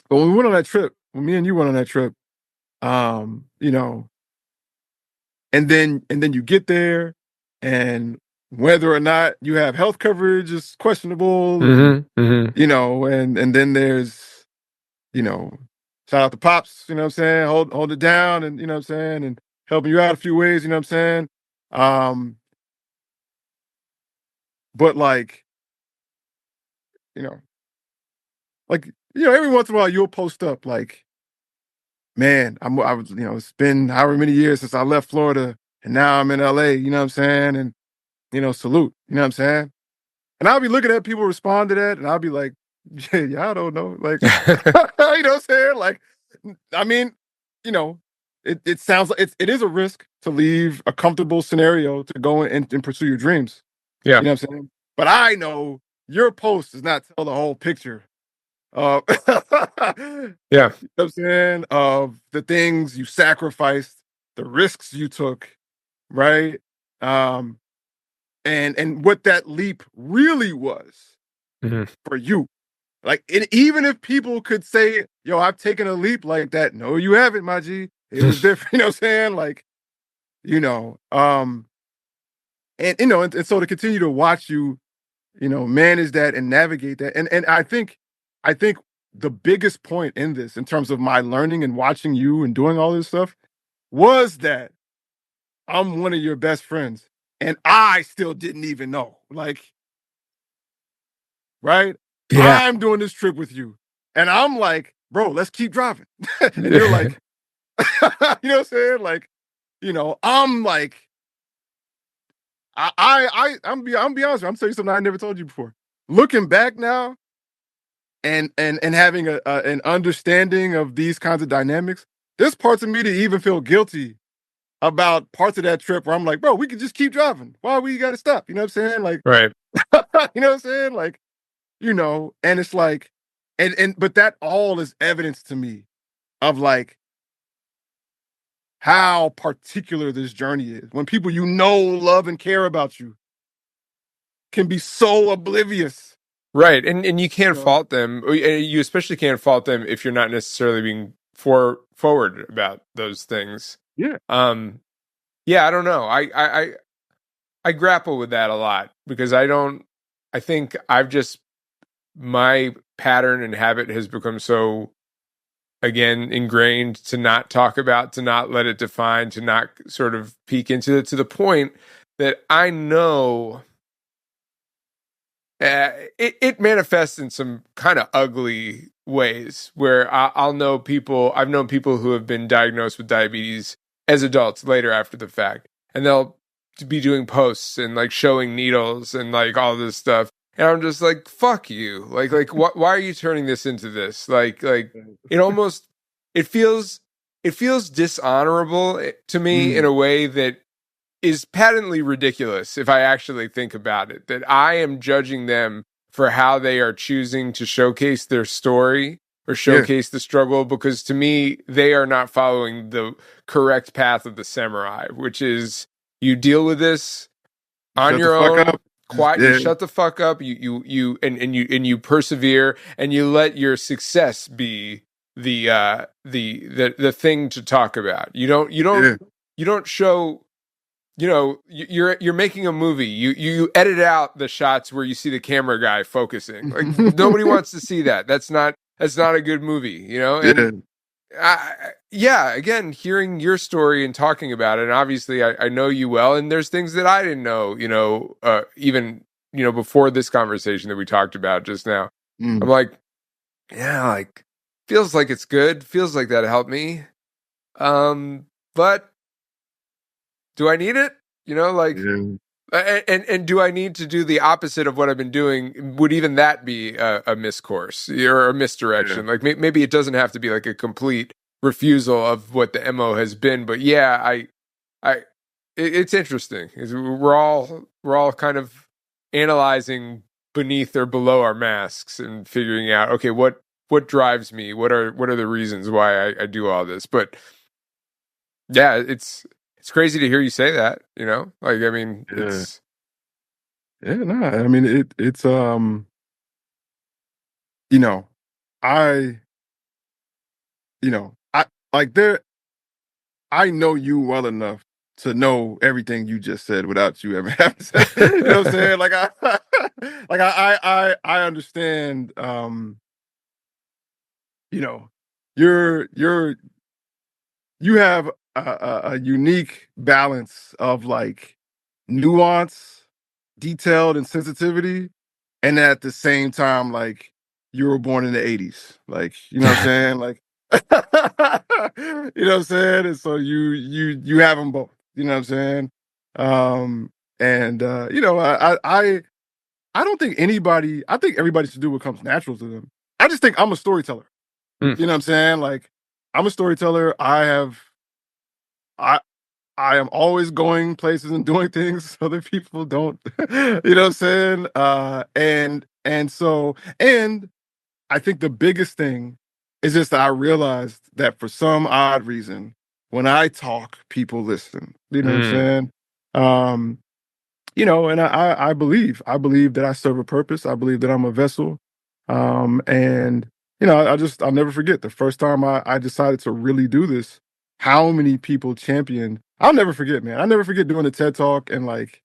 Speaker 2: but when we went on that trip, when me and you went on that trip, um, you know, and then you get there, and whether or not you have health coverage is questionable, and
Speaker 1: Hmm. Hmm.
Speaker 2: and then there's, you know, shout out to Pops, you know what I'm saying, hold it down, and what I'm saying, and helping you out a few ways, you know what I'm saying. Um, but like, you know, like, every once in a while you'll post up like, man, I was, it's been however many years since I left Florida and now I'm in LA, you know what I'm saying? And, salute, you know what I'm saying? And I'll be looking at people respond to that, and I'll be like, yeah, I don't know. Like, you know what I'm saying? Like, I mean, you know, it sounds like it is a risk to leave a comfortable scenario to go and pursue your dreams.
Speaker 1: Yeah.
Speaker 2: You know what I'm saying? But I know your post does not tell the whole picture. You know
Speaker 1: Yeah.
Speaker 2: what I'm saying? Of the things you sacrificed, the risks you took, right? Um, and what that leap really was
Speaker 1: Hmm.
Speaker 2: for you. Like, even if people could say, yo, I've taken a leap like that. No, you haven't, my G. It was different. You know what I'm saying? Like, and so to continue to watch you, manage that and navigate that. And I think the biggest point in this, in terms of my learning and watching you and doing all this stuff, was that I'm one of your best friends. And I still didn't even know. Like, right?
Speaker 1: Yeah.
Speaker 2: I'm doing this trip with you. And I'm like, bro, let's keep driving. And you're like, you know what I'm saying? Like, I'm like, I'm be honest with you, I'm telling you something I never told you before. Looking back now and having an understanding of these kinds of dynamics, there's parts of me that even feel guilty about parts of that trip where I'm like, bro, we could just keep driving. Why we gotta stop? You know what I'm saying? Like,
Speaker 1: Right.
Speaker 2: you know what I'm saying? Like, and it's like, and but that all is evidence to me of like how particular this journey is. When people love and care about you can be so oblivious.
Speaker 1: Right. And you can't
Speaker 2: You know?
Speaker 1: fault them. You especially can't fault them if you're not necessarily being forward about those things.
Speaker 2: Yeah.
Speaker 1: Um, yeah, I don't know. I grapple with that a lot because I think my pattern and habit has become so, again, ingrained to not talk about, to not let it define, to not sort of peek into it, to the point that I know it manifests in some kind of ugly ways where I'll know people. I've known people who have been diagnosed with diabetes as adults later after the fact, and they'll be doing posts and like showing needles and like all this stuff. And I'm just like, fuck you. Why are you turning this into this? It almost, it feels dishonorable to me in
Speaker 2: Mm,
Speaker 1: a way that is patently ridiculous if I actually think about it. That I am judging them for how they are choosing to showcase their story or
Speaker 2: yeah.
Speaker 1: showcase the struggle, because to me, they are not following the correct path of the samurai, which is you deal with this on
Speaker 2: Shut the
Speaker 1: your
Speaker 2: fuck
Speaker 1: own,
Speaker 2: up. Just,
Speaker 1: quiet, you
Speaker 2: yeah.
Speaker 1: shut the fuck up, you persevere, and you let your success be the thing to talk about.
Speaker 2: Yeah.
Speaker 1: You don't show, you're making a movie. You edit out the shots where you see the camera guy focusing. Like, nobody wants to see that. That's not a good movie,
Speaker 2: Yeah.
Speaker 1: Yeah, again, hearing your story and talking about it, and obviously I know you well, and there's things that I didn't know, even, before this conversation that we talked about just now. I'm
Speaker 2: Mm,
Speaker 1: like, yeah, like, feels like it's good, feels like that helped me. But do I need it? Like,
Speaker 2: yeah,
Speaker 1: and do I need to do the opposite of what I've been doing? Would even that be a miscourse or a
Speaker 2: yeah,
Speaker 1: misdirection? Like maybe it doesn't have to be like a complete refusal of what the MO has been, but yeah, I, it's interesting. We're all kind of analyzing beneath or below our masks and figuring out, okay, what drives me? What are the reasons why I do all this? But yeah, it's crazy to hear you say that. Like I mean,
Speaker 2: yeah,
Speaker 1: it's.
Speaker 2: yeah. No, I mean it's you know, I I like there. I know you well enough to know everything you just said without you ever having to say. You know what I'm saying? Like I understand. You know, you're you have a unique balance of like nuance, detailed, and sensitivity, and at the same time, like you were born in the '80s, like you know what I'm saying, like you know what I'm saying, and so you have them both, you know what I'm saying, and I don't think anybody, I think everybody should do what comes natural to them. I just think I'm a storyteller,
Speaker 1: Mm.
Speaker 2: you know what I'm saying, like I'm a storyteller. I I am always going places and doing things other people don't. You know what I'm saying? And I think the biggest thing is just that I realized that for some odd reason, when I talk, people listen. You know what I'm
Speaker 1: Mm.
Speaker 2: saying? Um, and I believe that I serve a purpose. I believe that I'm a vessel. And I'll never forget the first time I decided to really do this, how many people championed. I'll never forget, man. I'll never forget doing the TED talk and like,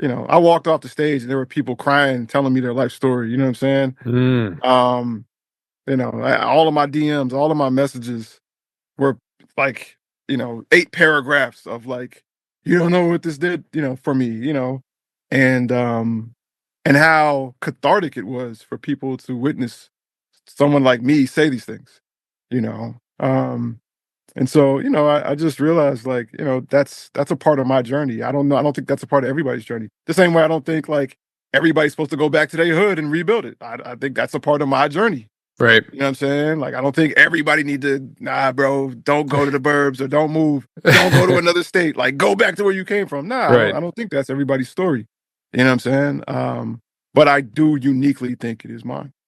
Speaker 2: I walked off the stage and there were people crying, telling me their life story. You know what I'm saying?
Speaker 1: Mm.
Speaker 2: Um, all of my DMs, all of my messages were like, 8 paragraphs of like, you don't know what this did, for me, and and how cathartic it was for people to witness someone like me say these things, you know. And so, I just realized like, that's a part of my journey. I don't know. I don't think that's a part of everybody's journey. The same way I don't think like everybody's supposed to go back to their hood and rebuild it. I think that's a part of my journey.
Speaker 1: Right.
Speaker 2: You know what I'm saying? Like, I don't think everybody need to, nah, bro, don't go to the burbs or don't move. Don't go to another state. Like, go back to where you came from. Nah,
Speaker 1: Right.
Speaker 2: I don't think that's everybody's story. You know what I'm saying? But I do uniquely think it is mine.